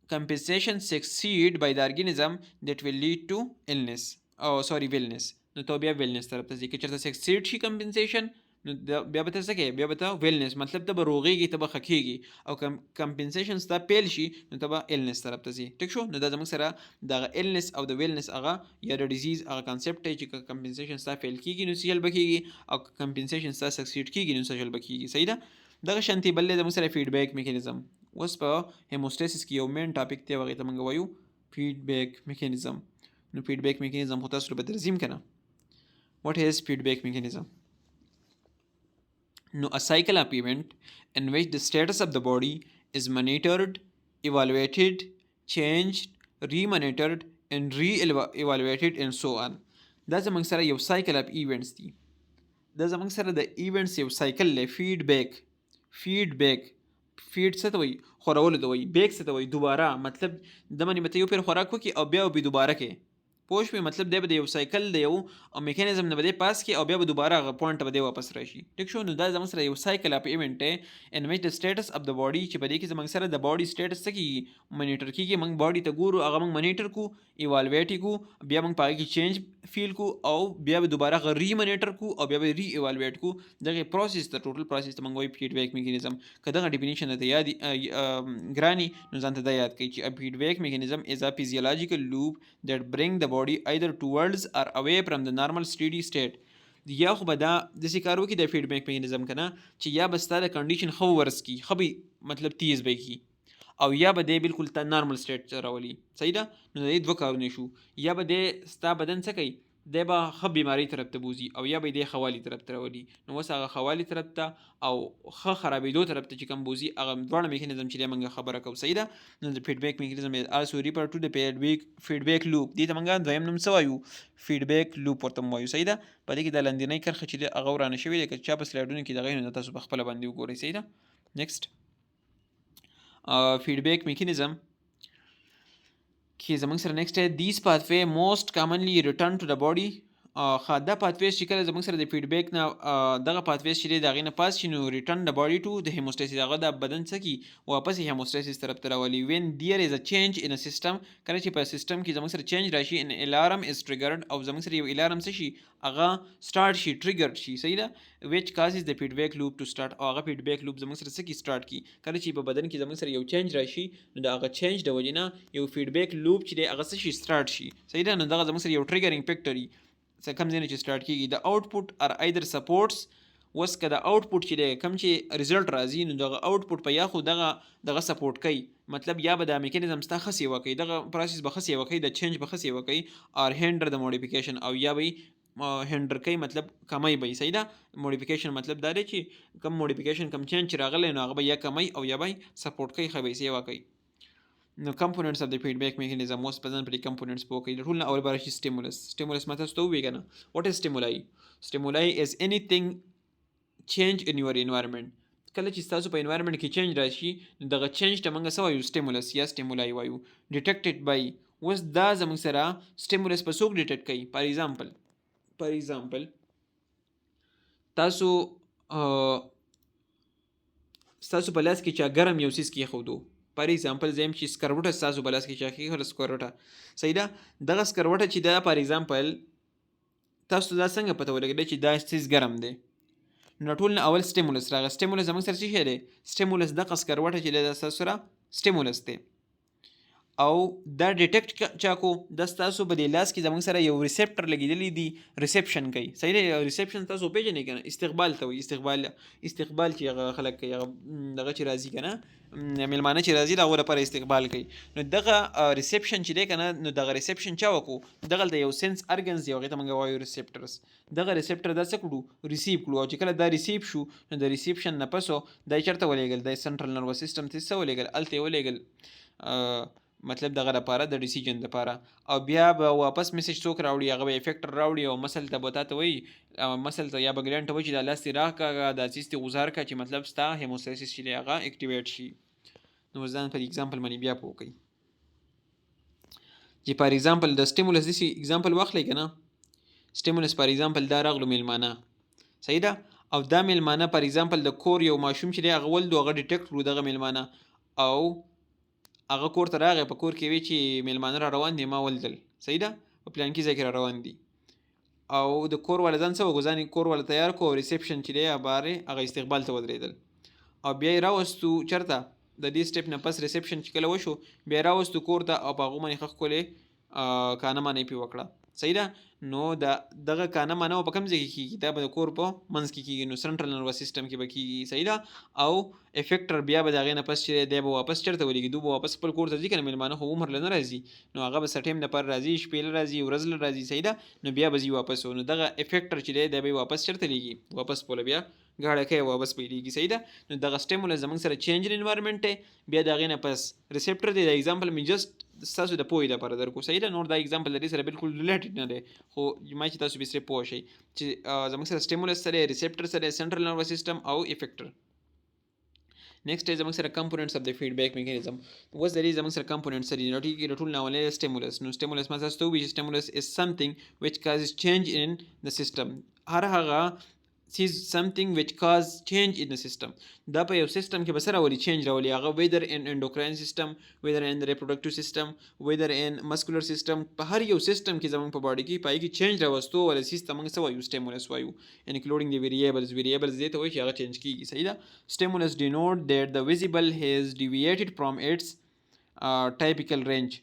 compensation succeed by the organism, that will lead to illness. wellness. نو ته بیا ویلنس طرف ته ځي. که چېرته سکسیډ شي کمپنسیشن نو بیا به ته څه کوې، بیا به ته ویلنس، مطلب ته به روغېږي، ته به ښه کېږي. او کمپنسیشن ستا پیل شي نو ته به ایلنس طرف ته ځي. ټیک شو، نو دا زموږ سره دغه ایلنس او د ویلنس هغه یا د ډیزیز هغه کانسیپټ دی چې که کمپنسیشن ستا فیل کېږي نو سیل به کېږي، او که کمپنسیشن ستا سکسیډ کېږي نو سجل به کېږي. صحیح ده. دغه شانتې بل دی زموږ سره فیډبیک میکانیزم. اوس په هیموستاسیس کې یو مین ټاپک دی، هغې ته موږ وایو فیډبیک میکانیزم. نو فیډبیک میکانیزم خو تاسو به درځیم که نه. What is feedback mechanism? No, a cycle of event in which the status of the body is monitored, evaluated, changed, remonitored, and re-evaluated and so on. دا زموږ سره یو cycle of events دي. دا زموږ سره د events یو cycle دی. feedback فیډ څه ته وایي؟ خورولو ته وایي. بیک څه ته وایي؟ دوباره. مطلب د باندې به ته یو پیر خوراک وکړي او بیا به دوباره کې پوه شوې، مطلب دی به د یو سایکل د یو میکانیزم نه به دی پاس کړي او بیا به دوباره هغه پوینټ ته به دی واپس راشي. ټیک شو، نو دا زموږ سره یو سایکل اف ایونټ دی ان وچ د سټیټس اف د باډي، چې په دې کې زموږ سره د باډي سټیټس څه کېږي، منیټر کېږي. موږ باډي ته ګورو، هغه موږ منیټر کو، ایوالویټ یې کو، بیا موږ په هغې کې چینج فیل کو او بیا به دوباره هغه ری منیټر کو او بیا به ری ایوالویټ کو. دغې پروسیس ته ټوټل پروسیس ته موږ وایو فیډبیک میکانیزم. که دغه ډیفینیشن درته یاد ګراني نو ځان ته دا یاد کړئ چې فیډبیک میکانیزم از ا فیزیولوژیکل لوپ دیټ برینګ د باډي ایدر towards or away from the normal steady state. یا خو به دا داسې کار وکړي د فیډبیک میکانیزم که نه چې یا به ستا د کنډیشن ښه ورس کړي، ښه به مطلب تیز به کړي، او یا به دی بالکل تا نارمل سټیټ ته راولي. صحیح ده، نو د دې دوه کارونه شو. یا به دی ستا بدن څه کوي، دی به ښه بیمارۍ طرف ته بوځي، او یا به دی ښه والي طرف ته راولي. نو اوس هغه ښه والي طرف ته او ښه خرابېدو طرف ته چې کوم بوځي، هغه دواړه میکانیزم چې دی موږ خبره کوو. صحیح ده، نو د فیډبیک میکانیزم آلسو ریفر ټو د فیډبیک لوپ. دې ته موږ دویم نوم څه وایو؟ فیډبیک لوپ ورته وایو. صحیح ده، په دې کې د لاندنۍ کرښه چې دی هغه ورانه شوې ده، که چا په سلایډونو کې دغه نو تاسو په خپله باندې وګورئ. صحیح ده. نیکسټ feedback mechanism کې زموږ سره next دی these pathway most commonly return to the body. دا pathways چې کله زموږ سره د feedback نه دغه pathways چې دی د هغې نه پاس شي نو return the body to the hemostasis، هغه د بدن څه کي واپس یې hemostasis طرف ته راولي. when there is a change in a system، کله چې په سیستم کې زموږ سره change راشي an alarm is triggered، او زموږ سره یو alarm څه شي هغه start شي، triggered شي. صحیح ده، which causes the feedback loop to start، او هغه feedback loop زموږ سره څه کی start کی. کله چې په بدن کې زموږ سره یو change راشي نو د هغه change د وجې نه یو feedback loop چې دی هغه څه شي start شي. صحیح ده، نو دغه زموږ سره یو triggering factor څه کوم ځای نه چې start کیږي. the output are either supports اوس که د آوټپوټ چې دی کوم چې ریزلټ راځي نو دغه آوټپوټ په یا خو دغه سپورټ کوي مطلب یا به دا میکانیزم ستا ښه سیوه کوي دغه پروسس به ښه سیوه کوي د چینج به ښه سیوه کوي اور هینډر د موډیفیکیشن او یا به هینډر کوي مطلب کمی به صحیح ده موډیفیکیشن مطلب دا دی چې کم موډیفیکیشن کم چینج چې راغلی نو هغه به یا کمی او یا به سپورټ کوي ښه به سیوه کوي نو components of the feedback mechanism most present pretty components په کوي ټول نه اول بار شي stimulus ماته ستو وی کنه what is stimuli is anything change in your environment کله چې تاسو په environment کې change راشي نو دغه change ته موږ څه وایو stimulus یا stimuli وایو detected by اوس دا زموږ سره stimulus په څوک detect کوي for example تاسو ستاسو په لاس کې چا ګرم یو څیز کېښودو فار ایگزامپل زه یم چې سکروټه ستاسو په لاس کې چا کېښوده سکروټه صحیح ده دغه سکروټه چې ده فار ایگزامپل تاسو دا څنګه پته ولګېده چې دا څیز ګرم دی نو ټول نه اول سټیمولس راغی سټیمولس زموږ سره څه شی دی سټیمولس دغه سکروټه چې دی دا ستاسو سره سټیمولس دی او دا ډیټیکټ چا کو دا ستاسو په دې لاس کې زموږ سره یو ریسپټر لګېدلی دی ریسپشن کوي صحیح دی ریسپشن تاسو پېژنئ که نه استقبال ته وایي استقبال چې هغه خلک کوي هغه دغه چې راځي که نه میلمانه چې راځي د هغو لپاره استقبال کوي نو دغه ریسپشن چې دی که نه نو دغه ریسپشن چا وکړو دغلته یو سینس ارګنز دی هغې ته موږ وایو ریسپټرس دغه ریسپټر دا څه کړو ریسیو کړو او چې کله دا ریسیو شو نو د ریسیپشن نه پس دا یې چېرته ولېږل دا یې سنټرل نروس سیسټم ته څه ولېږل هلته یې ولېږل مطلب دغه لپاره د ډیسیژن لپاره او بیا به واپس میسج څوک راوړي هغه به افیکټر راوړي او مسل ته به تا ته وایي مسل ته یا به ګلینډ ته وایي چې دا لاس دې راکړه دا څیز دې غوځار کړه چې مطلب ستا هیموستاسیس چې دی هغه اکټیویټ شي نو ځان په اگزامپل باندې بیا پوه کوي چې فار ایگزامپل د سټیمولس داسې اگزامپل واخلئ که نه سټیمولس فار ایگزامپل دا راغلو میلمانه صحیح ده او دا میلمانه فار ایگزامپل د کور یو ماشوم چې دی هغه ولدو هغه ډیټیکټ کړو دغه میلمانه او هغه کور ته راغی په کور کې وی چې میلمانه را روان دي ما ولدل صحیح ده په پلانکي ځای کې را روان دي او د کور والا ځان څه وکړو ځان کور والا تیار کړو ریسپشن چې دی هغه هغه استقبال ته ودرېدل او بیا یې راوستو چېرته د دې سټیپ نه پس ریسپشن چې کله وشو بیا یې راوستو کور ته او په هغو باندې ښه ښکلې کانه مانۍ پرې وکړه صحیح ده نو دغه کانه مانه په کوم ځای کې کېږي دا به د کور په منځ کې کېږي نو سنټرل نروس سیسټم کې به کېږي صحیح ده او افیکټر بیا به د هغې نه پس چې دی به واپس چېرته ولېږي دوی به واپس خپل کور ته ځي که نه میلمانه خو عمر له نه راځي نو هغه به څه ټایم دپاره راځي شپې له راځي ورځ له راځي صحیح ده نو بیا به ځي واپس نو دغه افیکټر چې دی دی به واپس چېرته لیږي واپس پوله بیا غاړه کوي واپس پیلېږي صحیح ده نو دغه سټیمولس زموږ سره چینج ان انوایرمنټ دی بیا د هغې نه پس ریسپټر دی د اگزامپل مې جسټ ستاسو د پوهې لپاره درکو صحیح ده نور دا اگزامپل د دې سره بالکل ریلیټډ نه دی خو ما چې تاسو به صرف پوه شئ چې زموږ سره سټیمولس سره ریسپټر سره سنټرل نروس سیسټم او افیکټر نیکسټ دی زموږ سره کمپوننټس اف د فیډبیک میکانیزم اوس د دې زموږ سره کمپوننټس سره نو ټیک د ټول نه اولې سټیمولس نو سټیمولس ما تاسو ته وویل چې سټیمولس از سمثینګ ویچ کازز چینج ان د سیسټم هر هغه is something which cause change in the system دا په یو سیستم کې به څه راولي چینج راولي هغه whether in endocrine system whether in the reproductive system whether in muscular system په هر یو سیستم کې زموږ په باډي کې پای کې چینج راوستو ولا سیستم موږ څه وایو stimulus وایو including the variables دې ته وایي چې هغه چینج کېږي صحیح ده stimulus denote that the visible has deviated from its typical range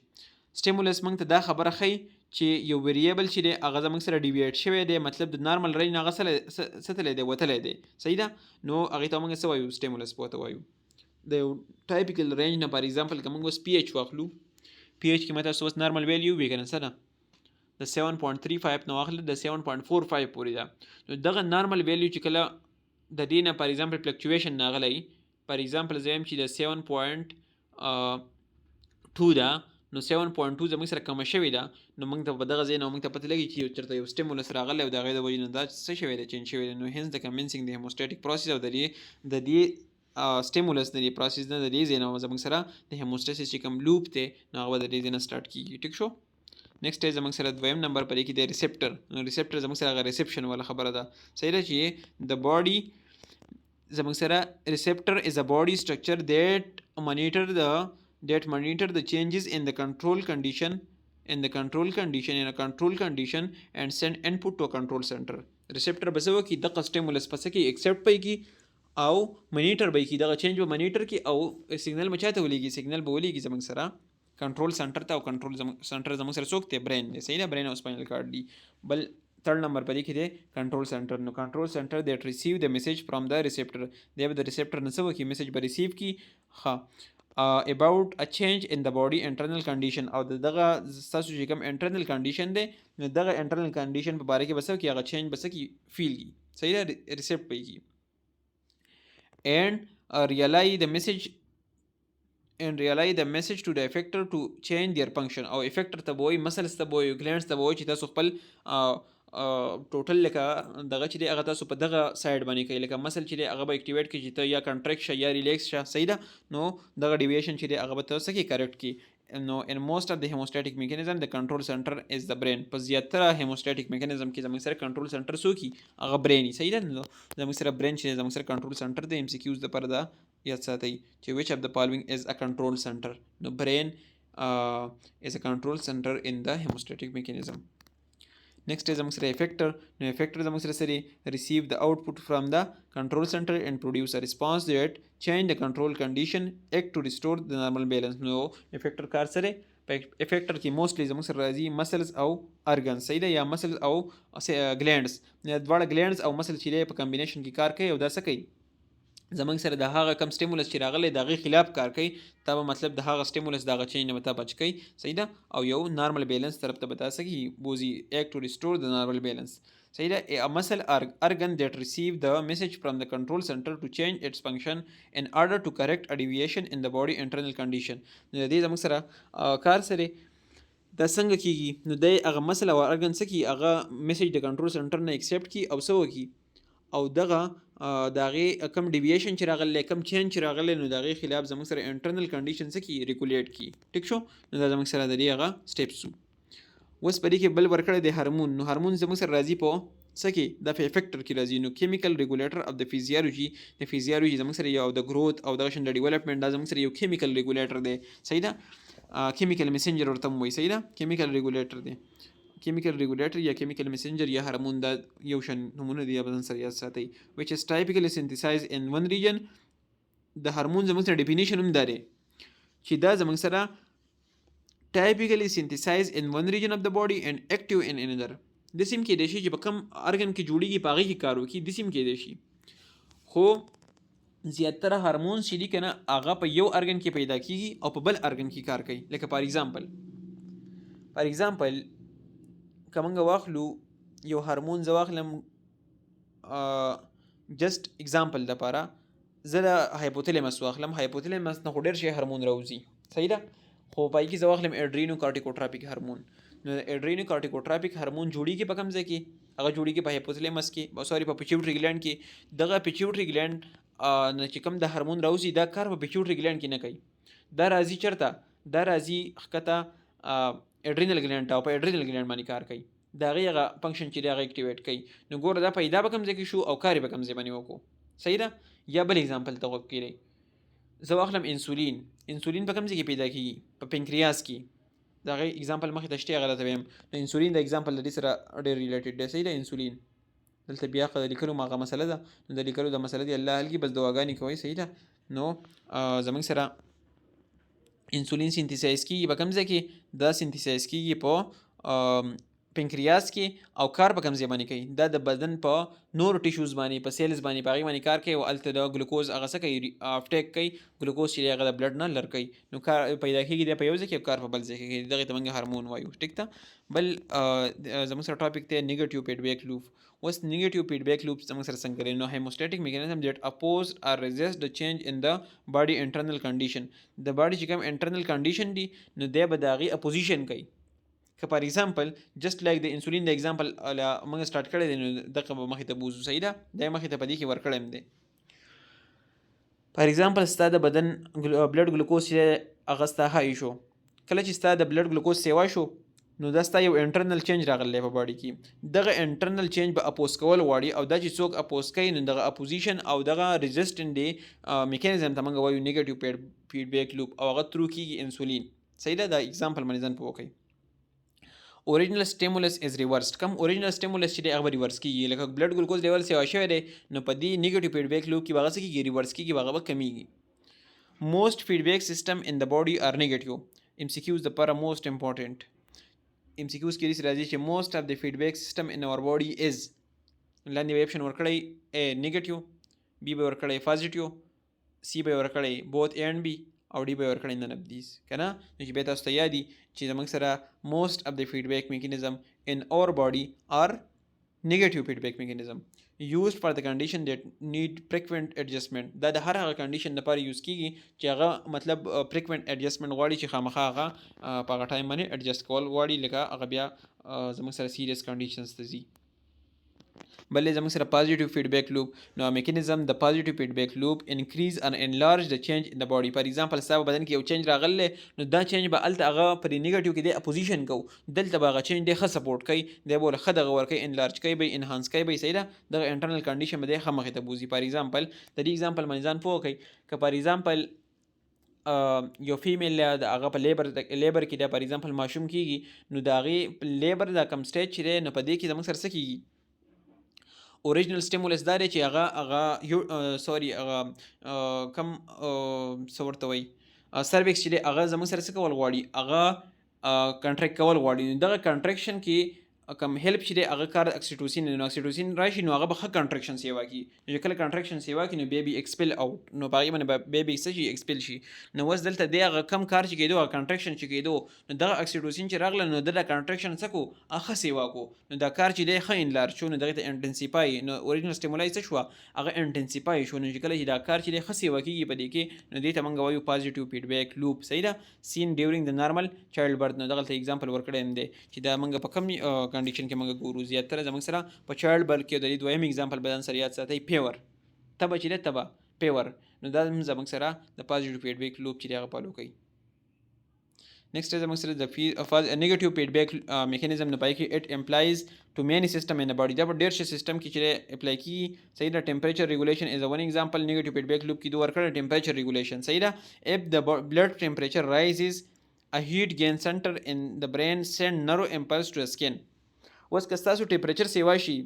stimulus موږ ته دا خبره ښیي چې یو ویریبل چې دی هغه زموږ سره ډیویټ شوی دی مطلب د نارمل رینج نه هغه څه تللی دی وتلی دی صحیح ده نو هغې ته موږ څه وایو سټیمولس په ورته وایو د یو ټایپیکل رینج نه فار ایگزامپل که موږ اوس پی ایچ واخلو پی ایچ کې مې تاسو اوس نارمل ویلیو وي که نه څه ده د 7.35 نه واخله د 7.45 پورې ده نو دغه نارمل ویلیو چې کله د دې نه فار ایگزامپل فلکچویشن راغلی فار ایگزامپل زه یم چې د 7.2 ده نو 7.2 زموږ سره کمه شوې ده نو موږ ته په دغه ځای نه موږ ته پته لګي چې چېرته یو سټیمولس راغلی او د هغې د وجې نه دا څه شوی دی چینج شوی دی نو هینس د کنوینسینګ د هیموسټیټیک پروسس او د دې سټیمولس د دې پروسس نه د دې ځای نه زموږ سره د هیموسټاسیس چې کوم لوپ دی نو هغه به د دې ځای نه سټارټ کېږي ټیک شو نیکسټ دی زموږ سره دویم نمبر په دې کې دی ریسپټر نو ریسپټر زموږ سره هغه ریسپشن والا خبره ده صحیح ده چې د باډي زموږ سره ریسپټر از ا باډي سټرکچر that monitor the changes in the control condition and send input to a control center receptor به څه وکړي دغه stimulus په څه کې accept به کړي او monitor به کړي دغه change به monitor کړي او signal به چاته ولېږي signal به ولېږي زموږ سره control center ته او control center زموږ سره څوک دی brain دی صحیح ده brain او spinal cord دی بل third number په دې کې دی کنټرول سنټر. نو کنټرول سنټر دیټ ریسیو د میسج فرام د ریسپټر، دی به د ریسپټر نه څه وکړي میسج به ریسیو کړي ښه about a change in the body internal condition او دغه ستاسو چې کوم internal condition دی نو دغه internal condition په باره کې بس کې هغه change بس کې فیل کی صحیح ده ریسپټ پي کی and realize the message to the effector to change their function او effector ته وایي مسلز ته وایي glands ته وایي چې تاسو خپل ټوټل لکه دغه چې دی هغه تاسو په دغه سایډ باندې کوي لکه مسل چې دی هغه به اکټیویټ کړي چې ته یا کنټریکټ شه یا ریلیکس شه صحیح ده نو دغه ډیویشن چې دی هغه به تاسو کې کریکټ کړي نو ان موست اف د هیموستاتیک میکانیزم د کنټرول سنټر از د برین په زیاتره هیموستاتیک میکانیزم کې زموږ سره کنټرول سنټر سو کی هغه برین صحیح ده نو زموږ سره برین چې زموږ سره کنټرول سنټر د ام سی کیوز د پر دا یاد ساتئ چې which of the following is a control center نو brain is a control center in the hemostatic mechanism. Next is زموږ سره effector نو effector زموږ سره سره receive the output from the control center and produce a response that change the control condition act to restore the normal balance. نو effector کار سره effector کې mostly زموږ سره راځي muscles او organs صحیح ده یا muscles او glands دواړه glands او muscles چې په combination کې کار کوي او دا څه کوي زمونږ سره د هغه کم سټیمولس چې راغلی د هغې خلاف کار کوي تا به مطلب د هغه سټیمولس د هغه چینج نه به تا بچ کوي صحیح ده او یو نارمل بیلنس طرف ته به تا څه کي بوزي ایک ټو ریسټور د نارمل بیلنس صحیح ده مسل organ that receive the message from the control center to change its function in order to correct a deviation in the body internal condition نو د دې زموږ سره کار سره دا څنګه کیږي نو د هغه مسل او organ څه کي هغه میسج د کنټرول سنټر نه ایکسپټ کی او څه وکي او دغه د هغې کم ډیویشن چې راغلی کم چینج چې راغلی نو د هغې خلاف زموږ سره انټرنل کنډیشن څه کي ریګولیټ کی ټیک شو نو دا زموږ سره د دې هغه سټیپس اوس په دې کې بل ورکړی دی هارمون نو هارمون زموږ سره راځي په څه کې د افیکټر کې راځي نو کیمیکل ریګولیټر اف د فیزیالوجي زموږ سره یو د گروث او دغه شان د ډیولپمنټ دا زموږ سره یو کیمیکل ریګولیټر دی صحیح ده کیمیکل میسنجر ورته وایي صحیح ده کیمیکل ریګولیټر دی chemical regulator یا chemical messenger یا هارمون دا یو شان نمونه دی یا بدن سره یاد ساتئ which is typically synthesized in one region د هارمون زموږ سره ډیفینیشن هم دا دی چې دا زموږ سره typically synthesized in one region of the body and active in another دسیم کې دی شي چې په کوم ارګن کې جوړیږي په هغې کې کار وکړي دسیم کې دی شي خو زیاتره هارمونز چې دي که نه هغه په یو ارګن کې پیدا کېږي او په بل ارګن کې کار کوي لکه فار ایگزامپل که موږ واخلو یو هارمون زه واخلم جست اگزامپل دپاره زه د هایپوتلمس واخلم هایپوتلمس نه خو ډېر شی هارمون راوځي صحیح ده خو په کې زه واخلم اډرینو کارټیکوټراپیک هارمون نو اډرینو کارټیکوټراپیک هارمون جوړیږي په کوم ځای کې هغه جوړیږي په هایپوتلمس کې سوري په پیچوټري ګلینډ کې دغه پیچوټري ګلینډ نه چې کوم د هارمون راوځي دا کار په پیچوټري ګلینډ کې نه کوي دا راځي چېرته دا راځي ښکته اډرینل ګلینډ او په اډرینل ګلینډ باندې کار کوي د هغې هغه فنکشن چې دی هغه اکټیویټ کوي نو ګوره دا پیدا به کوم ځای کې شو او کار یې به کوم ځای باندې وکړو صحیح ده یا بل اگزامپل ته غوږ کړئ زه واخلم انسولین په کوم ځای کې پیدا کېږي په پنکریاس کې د هغې اگزامپل مخکې ته شته هغه راته ویم نو انسولین د اگزامپل د دې سره ډېر ریلیټډ دی صحیح ده انسولین دلته بیا د لیکلو هغه مسله ده نو د لیکلو د مسله دی الله حل کړي بس دواګانې کوئ صحیح ده نو زموږ سره انسولین سینتیسایز کېږي په کوم ځای کې دا سینتیسایز کېږي په پنکریاس کې او کار په کوم ځای باندې کوي دا د بدن په نورو ټیشوز باندې په سیلز باندې په هغې باندې کار کوي او هلته د ګلوکوز هغه څه کوي اپټیک کوي ګلوکوز چې دی هغه د بلډ نه لر کوي نو کار پیدا کېږي دی په یو ځای کې کار په بل ځای کې کوي دغې ته موږ هارمون وایو ټیک ده بل زموږ سره ټاپک دی نیګیټیو فیډبیک لوپ اوس نیګیټیو فیډبیک لوپ زموږ سره څنګه کوي نو هیموسټیټیک میکانیزم دیټ اپوز اور ریزسټ د چینج ان د باډي انټرنل کنډیشن د باډي چې کوم انټرنل کنډیشن دی نو دی به د هغې اپوزیشن کوي که فار ایگزامپل جست لایک د انسولین د ایگزامپل موږ سټارټ کړی دی نو دغه به مخې ته بوځو صحیح ده دا یې مخې ته په دې کې ورکړی هم دی فار ایگزامپل ستا د بدن بلډ ګلوکوز چې هغه ستا های شو کله چې ستا د بلډ ګلوکوز سیوا شو نو دا ستا یو انټرنل چینج راغلی په باډي کې دغه انټرنل چینج به اپوز کول غواړي او دا چې څوک اپوز کوي نو دغه اپوزیشن او دغه ریزسټنټ دی میکانیزم ته موږ وایو نیګیټیو فیډبیک لوپ او هغه ترو کېږي انسولین صحیح ده دا ایگزامپل باندې ځان پوه کوئ اوریجنل سټیمولس از ریورسډ کم اوریجنل سټیمولس چې دی هغه به ریورس کېږي لکه بلډ ګلوکوز لیول سیوا شوی دی نو په دې نیګیټیو فیډبیک لوپ کې به هغه څه کېږي ریورس کېږي هغه به کمیږي موسټ فیډبیک سیسټم ان د باډي آر نیګیټیو ام سی کیوز دپاره موسټ امپورټنټ MCQs کې داسې راځي چې most of the feedback system in our body is لاندې به اپشن ورکړی A نیګیټیو، B به ورکړی پازیټیو، C به ورکړی both A and B او D به ورکړی none of these که نه. نو چې بیا تاسو ته یادي چې زموږ سره most of the feedback mechanism in our body are negative feedback mechanism used for the condition that need frequent adjustment. دا د هر هغه condition لپاره یوز کیږي چې هغه مطلب frequent adjustment غواړي چې خامخا هغه په هغه ټایم باندې adjust کول غواړي، لکه هغه بیا زموږ سره serious conditions ته ځي. بلې زموږ سره positive feedback loop. نو mechanism د positive feedback loop increase and enlarge the change in the body. for example ستا په بدن کې یو چینج راغلی نو دا چینج به هلته هغه پر نیګیټیو کې دی اپوزیشن کوو، دلته به هغه چینج دی ښه سپورټ کوي، دی به ښه دغه ورکوي، انلارج کوي به، انهانس کوي به، صحیح ده. دغه انټرنل کنډیشن به دی ښه مخې ته بوځي. for example د دې اگزامپل باندې ځان پوه کوئ که for example یو فیمیل د هغه په لیبر کې دی for example ماشوم کیږي، نو د هغې لیبر دا کم سټیج چې دی نو په دې کې زموږ سره څه کیږي، اوریجنل سټیمولس دا دی چې هغه سوري هغه کم څه ورته وایي سروکس چې دی هغه زموږ سره څه کول غواړي، هغه کنټریکټ کول غواړي. نو دغه کنټریکشن کې کم هیلپ چې دی هغه کار اکسیټوسین، نو اکسیټوسین راشي نو هغه به ښه کنټریکشن سیوا کړي. نو چې کله کنټریکشن سیوا کړي نو بیبي ایکسپل اوټ، نو په هغې باندې به بیبي څه شي ایکسپل شي. نو اوس دلته دی هغه کم کار چې کېدو هغه کنټریکشن چې کېدو، نو دغه اکسیټوسین چې راغله نو د کنټریکشن څه کو هغه سیوا کو، نو دا کار چې دی ښه انلارج شو، نو دغې ته انټنسیفای، نو اوریجنل سټیمولای څه شوه هغه انټنسیفای شو. نو چې کله چې دا کار چې دی ښه سیوا کېږي په دې کې، نو دې ته موږ وایو پازیټیو فیډبیک لوپ، صحیح ده. سین ډیورینګ د نارمل چایلډ برث، نو دغلته اگزامپل ورکړی هم دی چې دا موږ په کم کنډیشن کې موږ ګورو، زیاتره زموږ سره په چایلډ برث کې. د دې دویم اگزامپل به ځان سره یاد ساتئ، پیور، تبه چې دی تبه پیور، نو دا هم زموږ سره د پازیټیو فیډبیک لوپ چې دی هغه فالو کوي. نیکسٹ زموږ سره د نیگیټیو فیډبیک میکانیزم نه پای کې اټ امپلایز ټو مینی سیستم ان باډي، دا په ډېر شي سیستم کې چې اپلای کیږي، صحیح ده. ټمپریچر ریګولیشن از ون ایگزامپل، نیگیټیو فیډبیک لوپ کې دوه ورکړه ټمپریچر ریګولیشن، صحیح ده. اف د بلډ ټمپریچر رایزز a heat gain center in the brain send nerve impulse to the skin. اوس که ستاسو ټمپریچر سیوا شي،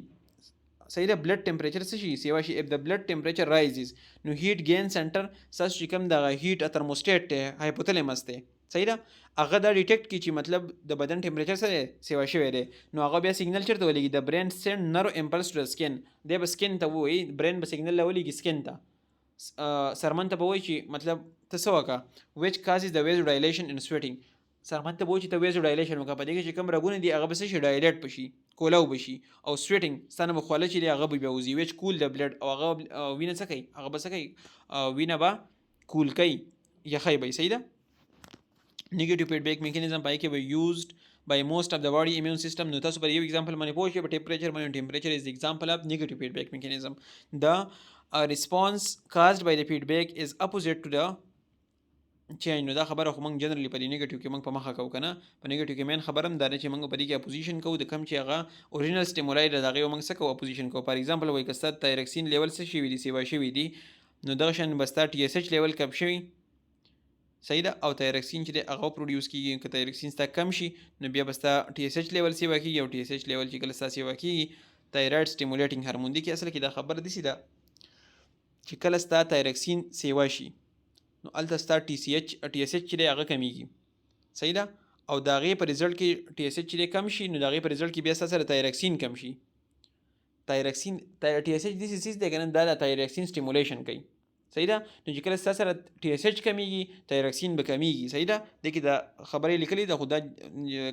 صحیح ده، بلډ ټمپریچر څه شي سیوا شي، اف د بلډ ټمپریچر رایزز نو هیټ گین سنټر ستاسو چې کوم دغه هیټ ترموسټیټ دی هایپوتلمس دی، صحیح ده، هغه دا ډیټیکټ کړي چې مطلب د بدن ټمپریچر سره سیوا شوی دی، نو هغه بیا سیګنل چېرته ولېږي، د برین سینډ نرو امپلس ټو د سکین، دی به سکین ته ووایي، برین به سیګنل راولېږي سکین ته، سرمن ته به وایي چې مطلب ته څه وکړه، ویچ کازز د ویز ډایلیشن ان سویټینګ، سرمن ته به وایي چې ته ویز ډایلیشن وکړه، په دې کې چې کوم رګونه دي هغه به څه شي ډایلیټ به شي، کولاو به شي، او سویټینګ ستا نه به خواله چې دی هغه به بیا وځي، ویچ کول د بلډ، او هغه وینه څه کوي، هغه به څه کوي، وینه به کول کوي، یخی به، صحیح ده. نیگیټیو فیډبیک میکانیزم پای کې به یوزډ by most of the body immune system. نو تاسو پر یو ایگزامپل باندې پوه شئ په ټمپریچر باندې، ټمپریچر از the example of negative feedback mechanism. The response caused by the feedback is opposite to the change. نو دا خبره خو موږ جنرالي په نیگیټیو کې موږ په مخه کوو کنه، په نیگیټیو کې مین خبره هم دا ده چې موږ په دې کې اپوزیشن کوو د کم چې هغه اوریجنل سټیمولای د هغې موږ څه کوو اپوزیشن کوو. فار ایگزامپل وایي که ستا تایرکسین لیول څه شوي دي، سیوا شوي دي، نو دغه شان به ستا ټي اس ایچ لیول کم شوي، صحیح ده، او تایرکسین چې دی هغه پروډیوس کېږي، که تایرکسین ستا کم شي نو بیا به ستا ټي اس ایچ لیول سیوا کېږي، او ټي اس ایچ لیول چې کله ستا سیوا کېږي تایراید سټیمولیټینګ هارمون دی، کې اصل کې دا خبره داسې ده چې کله ستا تایرکسین سیوا شي نو هلته ستا ټي اس ایچ چې دی هغه کمیږي، صحیح ده، او د هغې په رزلټ کې ټي اس ایچ چې دی کم شي نو د هغې په رزلټ کې بیا ستا سره تایرکسین کم شي. تایرکسین ټي اس ایچ داسې څیز دی که نه، دا د تایرکسین سټیمولیشن کوي، صحیح ده. نو چې کله ستا سره ټي اس ایچ کمیږي تایرکسین به کمیږي، صحیح ده. دې کې دا خبرې لیکلې ده، خو دا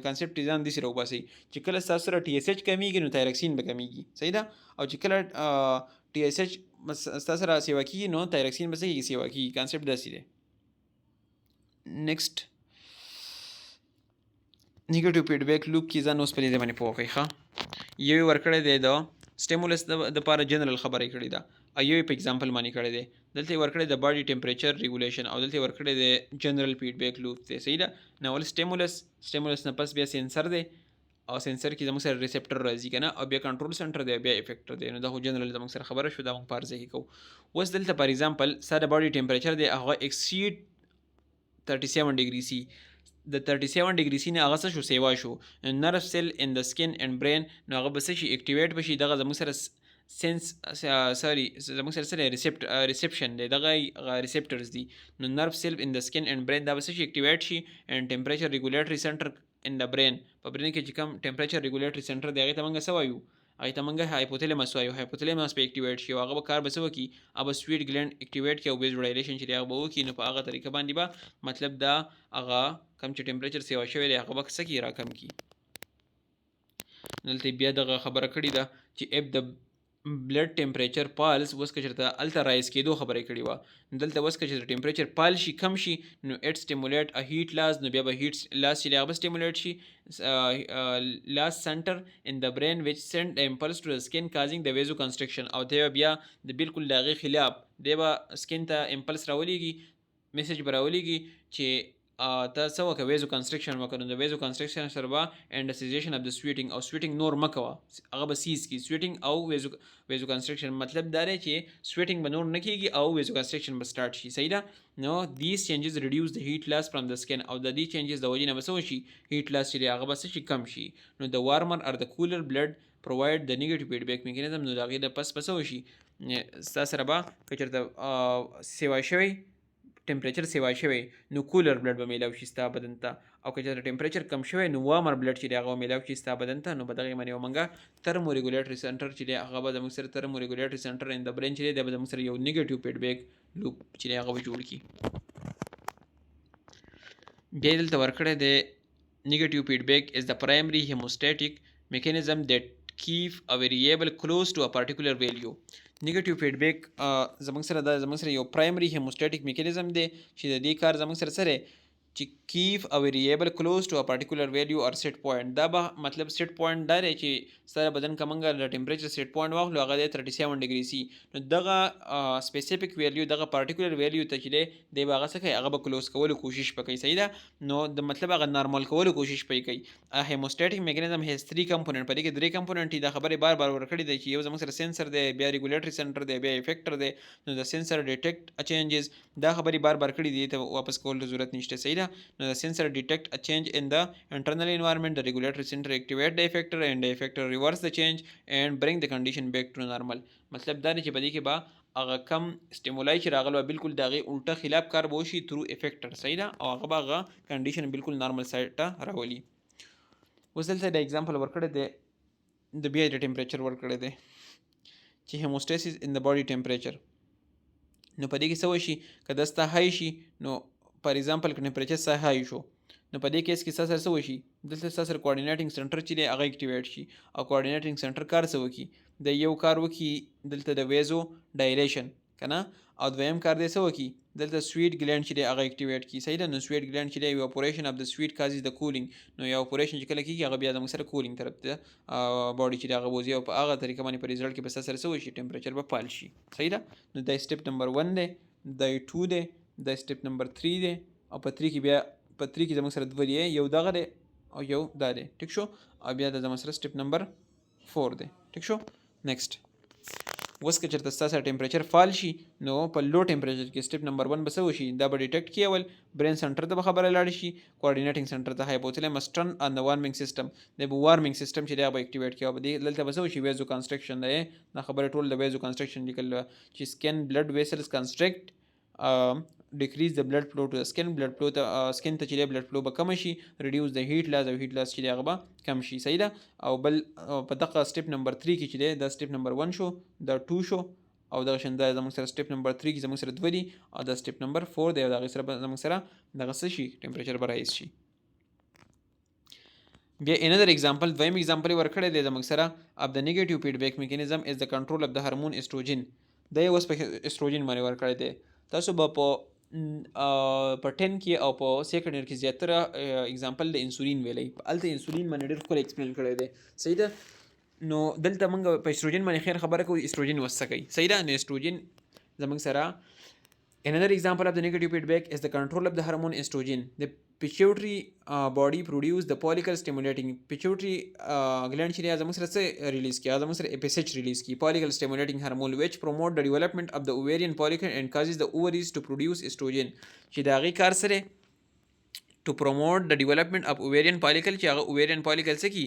کانسیپټ یې ځان داسې راوباسئ چې کله ستا سره ټي اس ایچ کمیږي نو تایرکسین به کمیږي، صحیح ده، او چې کله ټي اس ایچ ستا سره سیوا کېږي نو تایرکسین به څه کېږي، سیوا کېږي. کانسیپټ داسې دی. نیکسټ نیګیټیو فیډبیک لوپ کې ځان اوس په دې باندې پوه کړئ. ښه، یو یې ورکړی دی د سټیمولس دپاره جنرال خبرې کړې ده، او یو یې په اگزامپل باندې کړی دی، دلته یې ورکړی د باډي ټمپریچر ریګولیشن، او دلته یې ورکړی دی جنرال فیډبیک لوپ دی، صحیح ده. نو اول سټیمولس نه پس بیا سینسر دی، او سینسر کې زموږ سره ریسپټر راځي که نه، او بیا کنټرول سنټر دی، بیا افیکټر دی. نو دا خو جنرال زموږ سره خبره شو، دا موږ په عرضه کې کوو. اوس دلته فار ایگزامپل ستا د باډي ټمپریچر دی هغه اکسیډ 37 ډګري سی، د 37 ډګري سی نه هغه څه شو، سیوا شو، نرف سیل ان د سکن اینډ برین، نو هغه به څه شي، اکټیویټ به شي، دغه زموږ سره سینس سوري زموږ سره سره ریسپشن دی، دغه ریسپټرز دي، نو نرف سیل ان د سکن اینډ برین دا به څه شي، اکټیویټ شي، اینډ ټمپریچر ریګولیټري سنټر in the brain په برین کې چې کوم ټمپریچر ریګولیټری سنټر دی هغې ته موږ څه وایو هغې ته موږ هایپوتلمس وایو هایپوتلمس به اکټیویټ شي او هغه به کار به څه وکړي هغه به سویټ ګلینډ اکټیویټ کړي او ویزوډایلیشن چې دی هغه به وکړي نو په هغه طریقه باندې به مطلب دا هغه کم چې ټمپریچر سیوا شوی دی هغه به څه کړي راکم کړي دلته بیا دغه خبره کړې ده چې اف د بلډ ټمپریچر پالس اوس که چېرته هلته رایز کېدو خبره یې کړې وه نو دلته اوس که چېرته ټمپریچر پال شي کم شي نو اټ سټیمولیټ ا هیټ لاس نو بیا به هیټ لاس چې دی هغه به سټیمولیټ شي لاس سنټر ان د برین وچ سینډ د امپلس ټو د سکن کازینګ د ویزو کنسټرکشن او دی بیا د بالکل د هغې خلاف دی به سکن ته امپلس راولېږي میسج به راولېږي چې ته څه وکړه ویزو کنسټرکشن وکړه نو د ویزو کنسټرکشن سره به انډسیزیشن اف د سویټینګ او سویټینګ نور مه کوه هغه به سیز کړي سویټینګ او ویزو کنسټرکشن مطلب دا دی چې سویټینګ به نور نه کېږي او ویزو کنسټرکشن به سټارټ شي صحیح ده نو دیز چینجز ریډیوس د هیټ لاس فرام د سکن او د دې چینجز د وجې نه به څه وشي هیټ لاس چې دی هغه به څه شي کم شي نو د وارمر اور د کولر بلډ پرووایډ د نیګیټیو فیډبیک میکانیزم نو د هغې د پس به څه وشي ستا سره به که چېرته سیوا شوی ټمپریچر سیوا شوی نو کولر بلډ به میلاو شي ستا بدن ته او که چېرته ټمپریچر کم شوی نو وارمر بلډ چې دی هغه به میلاو شي ستا بدن ته نو په دغې باندې به موږ ترمو ریګولیټري سنټر چې دی هغه به زموږ سره ترمو ریګولیټري سنټر ان د برین چې دی دا به زموږ سره یو نیګیټیو فیډبیک لوپ چې دی هغه به جوړ کړي بیا یې دلته ورکړی دی نیګیټیو فیډبیک از د پرایمري هیموسټیټیک میکانیزم دیټ keep a variable close to a particular value نیگیټیو فیډبیک زموږ سره یو پرایمري هیموسټیټیک میکانیزم دی چې د دې کار زموږ سره چې keep a variable close to a particular value or set point دا به مطلب set point دا دی چې سره بدن که موږ د ټمپریچر set point واخلو هغه دی 37 ډګري سي نو دغه سپیسیفیک ویلیو دغه پارټیکولر ویلیو ته چې دی به هغه څه کوي هغه به کلوز کولو کوشش به کوي صحیح ده نو د مطلب هغه نارمل کولو کوشش به کوي هیموسټیټیک میکانیزم هیز 3 کمپوننټ په دې کې 3 کمپوننټ دا خبرې بار ورکړې دی چې یو زموږ سره سنسر دی بیا ریګولیټري سنټر دی بیا افیکټر دی نو د سنسر ډیټیکټ چینجز دا خبرې بار کړې دي ته واپس کول ضرورت نشته صحیح ده نو the sensor detect a change in the internal environment the regulatory center activate the effector and the effector reverse the change and bring the condition back to normal مطلب دا چې په دې کې به هغه کم سټیمولای چې راغلی بالکل د هغې الټه خلاف کار به وشي تھرو افیکټر صحیح ده او هغه به هغه کنډیشن بالکل نارمل سایډ ته راولي اوس دلته د اگزامپل ورکړی دی د بیا د ټمپریچر ورکړی دی چې هیموسټیسس ان د باډي ټمپریچر نو په دې کې څه وشي که دا ستا های شي نو فار ایگزامپل که ټمپریچر ستا های شو نو په دې کیس کې ستا سره څه وشي دلته ستا سره کوارډینیټینګ سنټر چې دی هغه اکټیویټ شي او کوارډینیټینګ سنټر کار څه وکړي د یو کار وکړي دلته د ویزو ډایلیشن که نه او دویم کار دی څه وکړي دلته سویټ ګلینډ چې دی هغه اکټیویټ کړي صحیح ده نو سویټ ګلینډ چې دی ایواپوریشن اف د سویټ کازز د کولینګ نو ایواپوریشن چې کله کېږي هغه بیا زموږ سره کولینګ طرف ته باډي چې دی هغه وځي او په هغه طریقه باندې په ریزلټ کې به ستا سره څه وشي ټمپریچر به پال شي صحیح ده نو دا سټیپ نمبر 1 دی دا 2 دی دا سټیپ نمبر 3 دی او په 3 کې بیا په 3 کې زموږ سره دوه دی یو دغه دی او یو دا دی ټیک شو او بیا د زموږ سره سټیپ نمبر 4 دی ټیک شو نیکسټ اوس که چېرته ستا سره ټمپریچر فال شي نو په لو ټمپریچر کې سټیپ نمبر 1 به څه وشي دا به ډیټیکټ کړي اول برین سنټر ته به خبره لاړ شي کوارډینیټینګ سنټر ته هایپوتلمس ټرن ان د وارمنګ سیسټم د وارمنګ سیسټم چې دی هغه به اکټیویټ کړي او دلته به څه وشي ویزو کنسټرکشن دی دا خبره ټول د ویزو کنسټرکشن لیکل چې سکن بلډ ویسلز کنسټرکټ decrease the blood flow to the skin blood flow ته سکن ته چې دی blood flow به کم شي reduce the heat loss او heat loss چې دی هغه به کم شي صحیح ده او بل په دغه سټیپ نمبر 3 کې چې دی دا سټیپ نمبر 1 شو دا 2 شو او دغه شان دا زموږ سره سټیپ نمبر 3 کې زموږ سره 2 دي او دا سټیپ نمبر 4 دی او دغه سره زموږ سره دغه څه شي ټمپریچر به رایز شي بیا another example دویم example ورکړی دی زموږ سره of the negative feedback mechanism is the control of the hormone estrogen دا یې اوس په estrogen باندې ورکړی دی تاسو به په 10 کې او په سیکنډ کې زیاتره اگزامپل د انسولین ویلی هلته انسولین باندې ډېر ښکلی ایکسپلین کړی دی صحیح ده نو دلته موږ په ایسټروجن باندې خیر خبره کوو ایسټروجن وس څه کوي صحیح ده نو ایسټروجن زموږ سره another example of the negative feedback is the control of the hormone estrogen the pituitary body produce the follicle stimulating pituitary gland چې دی زموږ سره څه ریلیز کړي زموږ سره FSH ریلیز کړي follicle stimulating hormone which promote the development of the ovarian follicle and causes the ovaries to produce estrogen چې د هغې کار سره to promote the development of ovarian follicle چې هغه ovarian follicle څه کړي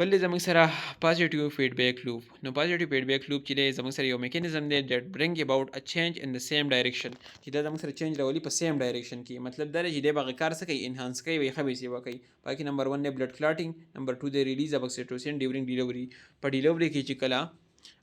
بل دی زموږ سره پازیټیو فیډبیک لوپ. نو پازیټیو فیډبیک لوپ چې دی زموږ سره یو میکانیزم دی دیټ برینګ اباوټ ا چینج ان د سیم ډایرکشن، چې دا زموږ سره چینج راولي په سیم ډایرکشن کې. مطلب دا دی چې دی به هغه کار څه کوي، انهانس کوي، وایي ښه به یې سیوا کوي. باقي نمبر 1 دی بلډ کلاټینګ، نمبر 2 دی ریلیز اف اکسیټوسین ډیورینګ ډیلیوري. په ډیلیوري کې چې کله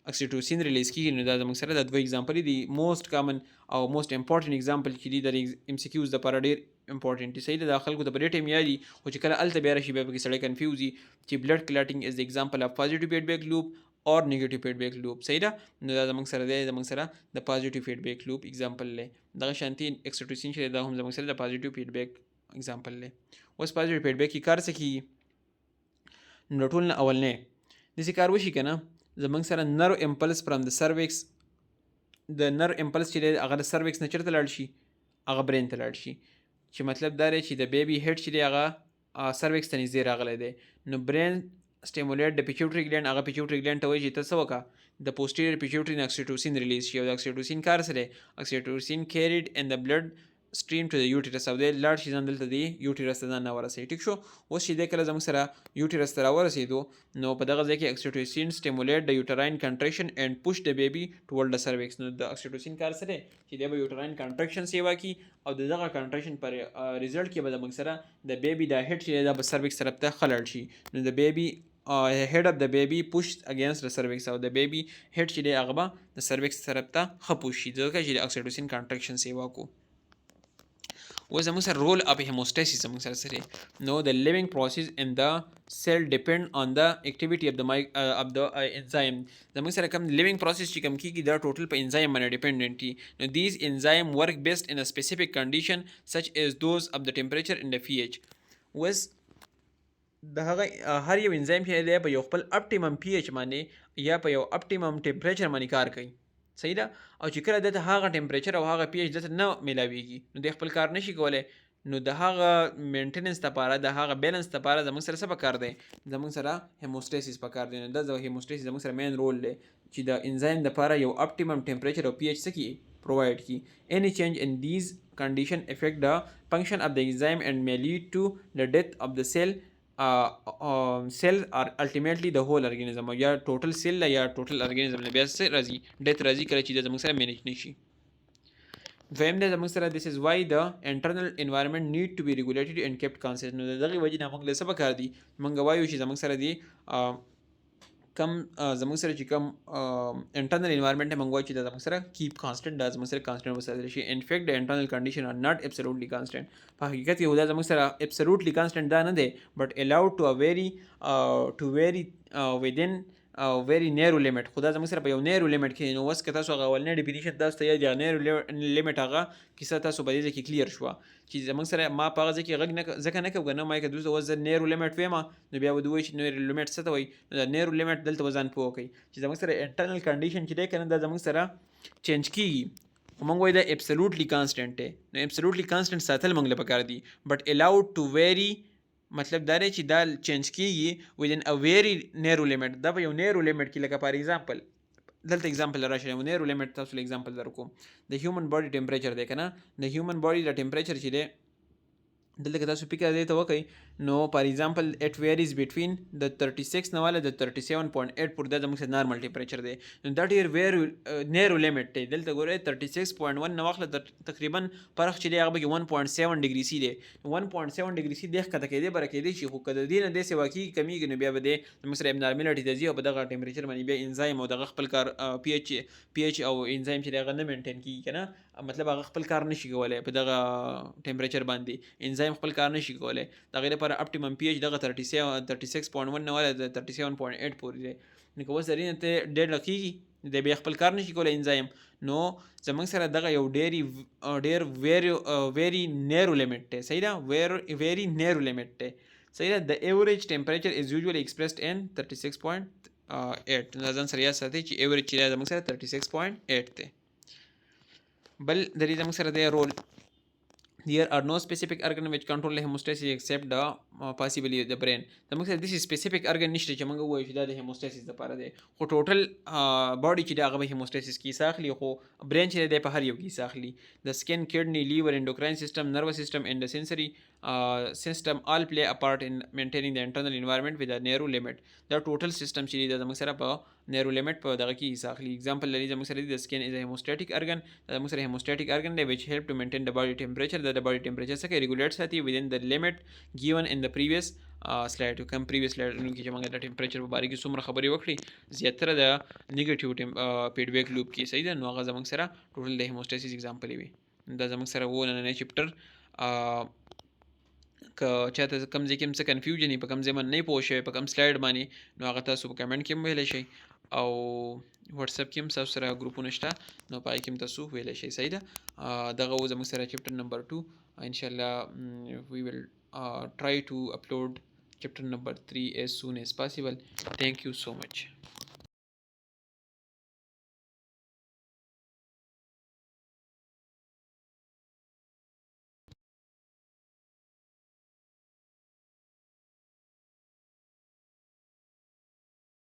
اکسیټوسین ریلیز کیږي نو دا زموږ سره د دوه اگزامپل دي. موست کامن او موست امپورټنت اگزامپل چې دي د ام سی کیوز د لپاره ډېر امپورټنت دي. صحیح ده، د خلکو ته په ډېر ټایم یادي، خو چې کله هلته بیا راشي بیا پکې سړی کنفیوز وي چې بلډ کلاټینګ از د اگزامپل اف پازیټیو فیډبیک لوپ اور نیگیټیو فیډبیک لوپ. صحیح ده، نو دا زموږ سره دی، زموږ سره د پازیټیو فیډبیک لوپ اگزامپل دی. دغه شانتي اکسیټوسین چې دا هم زموږ سره د پازیټیو فیډبیک اگزامپل دی. اوس پازیټیو فیډبیک کې کار څه کیږي؟ نو ټول نه اولنې داسې کار وشي که نه، زموږ سره نرو امپلس فرام د سروکس، د نر امپلس چې دی هغه د سروکس نه چېرته لاړ شي، هغه برین ته لاړ شي. چې مطلب دا دی چې د بیبي هیډ چې دی هغه سروکس ته نږدې راغلی دی. نو برین سټیمولیټ د پیچوټري ګلینډ، هغه پیچوټري ګلینډ ته وایي چې ته څه وکړه، د پوسټیریور پیچوټري نه اکسیټوسین ریلیز شي. او د اکسیټوسین کار څه دی؟ اکسیټوسین کیریډ ان د بلډ سټریم ټو د یوټیرس، او دی لاړ شي ځان دلته دی یوټیرس ته ځان نه ورسوي. ټیک شو. اوس چې دی کله زموږ سره یوټیرس ته راورسېدو نو په دغه ځای کې اکسیټوسین سټیمولیټ د یوټراین کنټریکشن اینډ پوش د بیبي ټوورډ د سروکس. نو د اکسیټوسین کار څه دی چې دی به یوټراین کنټریکشن سیوا کي، او د دغه کنټریکشن پر ریزلټ کې به زموږ سره د بیبي دا هیډ چې دی دا به سروکس طرف ته ښه لاړ شي. نو د بیبي head of the baby pushed against the cervix، او د بیبي هیډ چې دی هغه به د سروکس طرف ته ښه پوش شي، ځکه چې د اکسیټوسین کنټریکشن سیوا کو. اوس زموږ سره رول اف هیموسټاسیس زموږ سره سره نو د لیوینګ پروسیس ان د سیل ډیپند آن د اکټیویټي اف د انزایم. زموږ سره کوم لیوینګ پروسیس چې کوم کیږي دا ټوټل په انزایم باندې ډیپندنٹ دي. نو دیز انزایم ورک بیسټ ان ا سپیسیفیک کنډیشن سچ از دوز اف د ټمپریچر ان د پی ایچ. اوس د هغه هر یو انزایم چې دی په یو خپل اپټیمم پی ایچ باندې یا په یو اپټیمم ټمپریچر باندې کار کوي. صحیح ده، او چې کله دته هغه ټمپریچر او هغه پی ایچ دته نه میلاویږي نو د خپل کار نشي کولای. نو د هغه مینټیننس لپاره، د هغه بیلنس لپاره زموږ سره څه پکار دی؟ زموږ سره هیموسټاسیس پکار دی. نو دا هیموسټاسیس زموږ سره مین رول دی چې د انزایم لپاره یو اپټیمم ټمپریچر او پی ایچ څه کی پرووایډ کی. any change in these condition affect the function of the enzyme and may lead to the death of the cell or ultimately the whole organism، یا ټوټل سیل یا ټوټل ارګانیزم نه بیا څه راځي، ډیث راځي کله چې د زموږ سره مینیج نشي. دویم دی زموږ سره this is why the internal environment need to be regulated and kept constant. نو د دغې وجې نه موږ له څه پکار دي، موږ وایو چې زموږ سره دی کم زموږ سره چې کم انټرنل انوایرمنټ موږ وایو چې دا زموږ سره کیپ کانسټنټ، دا زموږ سره کانسټنټ وساتل شي. ان فیکټ د انټرنل کنډیشن ار ناٹ ابسولوټلی کانسټنټ. په حقیقت کې دا زموږ سره ابسولوټلی کانسټنټ دا نه دی، بټ الاؤډ ټو ویری within very narrow limit. خو دا زموږ سره په یو نیرو لیمټ کې. نو اوس که تاسو هغه اولنی ډیفینیشن تاسو ته یاد یا نیرو لیمټ هغه کیسه تاسو په دې ځای کې کلیر شوه چې زموږ سره ما په هغه ځای کې غږ نه ځکه نه کوم که نه ما که دوی اوس زه نیرو لیمټ ویم نو بیا به دوی وایي چې نیرو لیمټ څه ته وایي. نو دا نیرو لیمټ دلته به ځان پوه کوي چې زموږ سره انټرنل کنډیشن چې دی که نه دا زموږ سره چینج کېږي، خو موږ وایو دا ابسولوټلی کانسټنټ دی. نو ابسولوټلی کانسټنټ ساتل موږ له پکار دي، بټ الاؤډ ټو ویری مطلب دا دی چې دا چینج کېږي within a very narrow limit. دا په یو نیرو لیمټ کې لکه فار ایگزامپل دلته اگزامپل راشي، یو نیرو لیمټ تاسو له اگزامپل در کوم. د هیومن باډي ټمپریچر دی که نه، د هیومن باډي د ټمپریچر چې دی دلته که تاسو فکر دی ته وکئ نو فار ایگزامپل اټ ویریز بټوین د 36 نه والا د 37.8 پورې دا زموږ سره نارمل ټمپریچر دی. نو دا ډېر ویری نیرو لیمټ دی. دلته ګورئ 36.1 نه واخله تقریبا فرق چې دی هغه به 1.7 ډګري سی دی. 1.7 ډګري سی دی ښکته کېدی بره کېدی شي، خو که د دې نه دی سیوا کېږي کمیږي نو بیا به دی زموږ سره ابنارملټي ته ځي او په دغه ټمپریچر باندې بیا انزایم او دغه خپل کار پی ایچ او انزایم چې دی هغه نه مینټین کېږي که نه، مطلب هغه خپل کار نشي کولی په دغه ټمپریچر باندې. انزایم خپل کار نشي کولی. د هغې لپاره اپټیمم پی ایچ دغه 36.1 نه والا د 37.8 پورې دی. نو که اوس د دې نه ته ډېر کېږي دی بیا خپل کار نشي کولی انزایم. نو زموږ سره دغه یو ډېر ویری نیرو لیمټ دی. صحیح ده، ویری نیرو لیمټ دی. صحیح ده. د ایوریج ټمپریچر از یوزولي ایکسپریسډ ان 36.8. ځان سره یاد ساتئ چې ایوریج چې دی زموږ سره 36.8 دی. بل د دې زموږ سره دی رول. There are no specific organ which control the hemostasis except the possibly the brain. زموږ سره داسې سپیسیفیک ارګن نشته چې موږ ووایو چې دا د هیموسټاسیس لپاره دی، خو ټوټل باډي چې دی هغه به هیموسټاسیس کې حصه اخلي، خو برین چې دی په هر یو کې حصه اخلي. د سکن، کډني، لیور، انډوکراین سیستم، نروس سیستم اینډ د سنسري system all play a part in maintaining the internal environment with a narrow limit. The total system چې د زموږ سره په narrow limit په دغه کې حصه اخلي. example لري زموږ سره د skin is a hemostatic organ. دا زموږ سره hemostatic organ دی which help to maintain the body temperature. the body temperature څخه regulate ساتي within the limit given in the previous سلاید. کوم پریویس سلایډونو کې چې موږ د ټمپریچر په باره کې څومره خبرې وکړي زیاتره د نیګیټیو فیډبیک لوپ کې صحیح ده. نو هغه زموږ سره ټوټل د هیموسټاسیس اگزامپل وي. دا زموږ سره و نننی چپټر. که چاته کوم ځای کې هم څه کنفیوژن په کوم ځای باندې نه پوه شوی په کوم سلایډ باندې نو هغه تاسو په کمنټ کې هم ویلی شئ او واتساپ کې هم تاسو سره ګروپونه شته نو په هغې کې هم تاسو ویلی شئ. صحیح ده. دغه و زموږ سره چپټر نمبر 2. انشاءالله we will try to upload chapter number 3 as soon as possible. Thank you so much.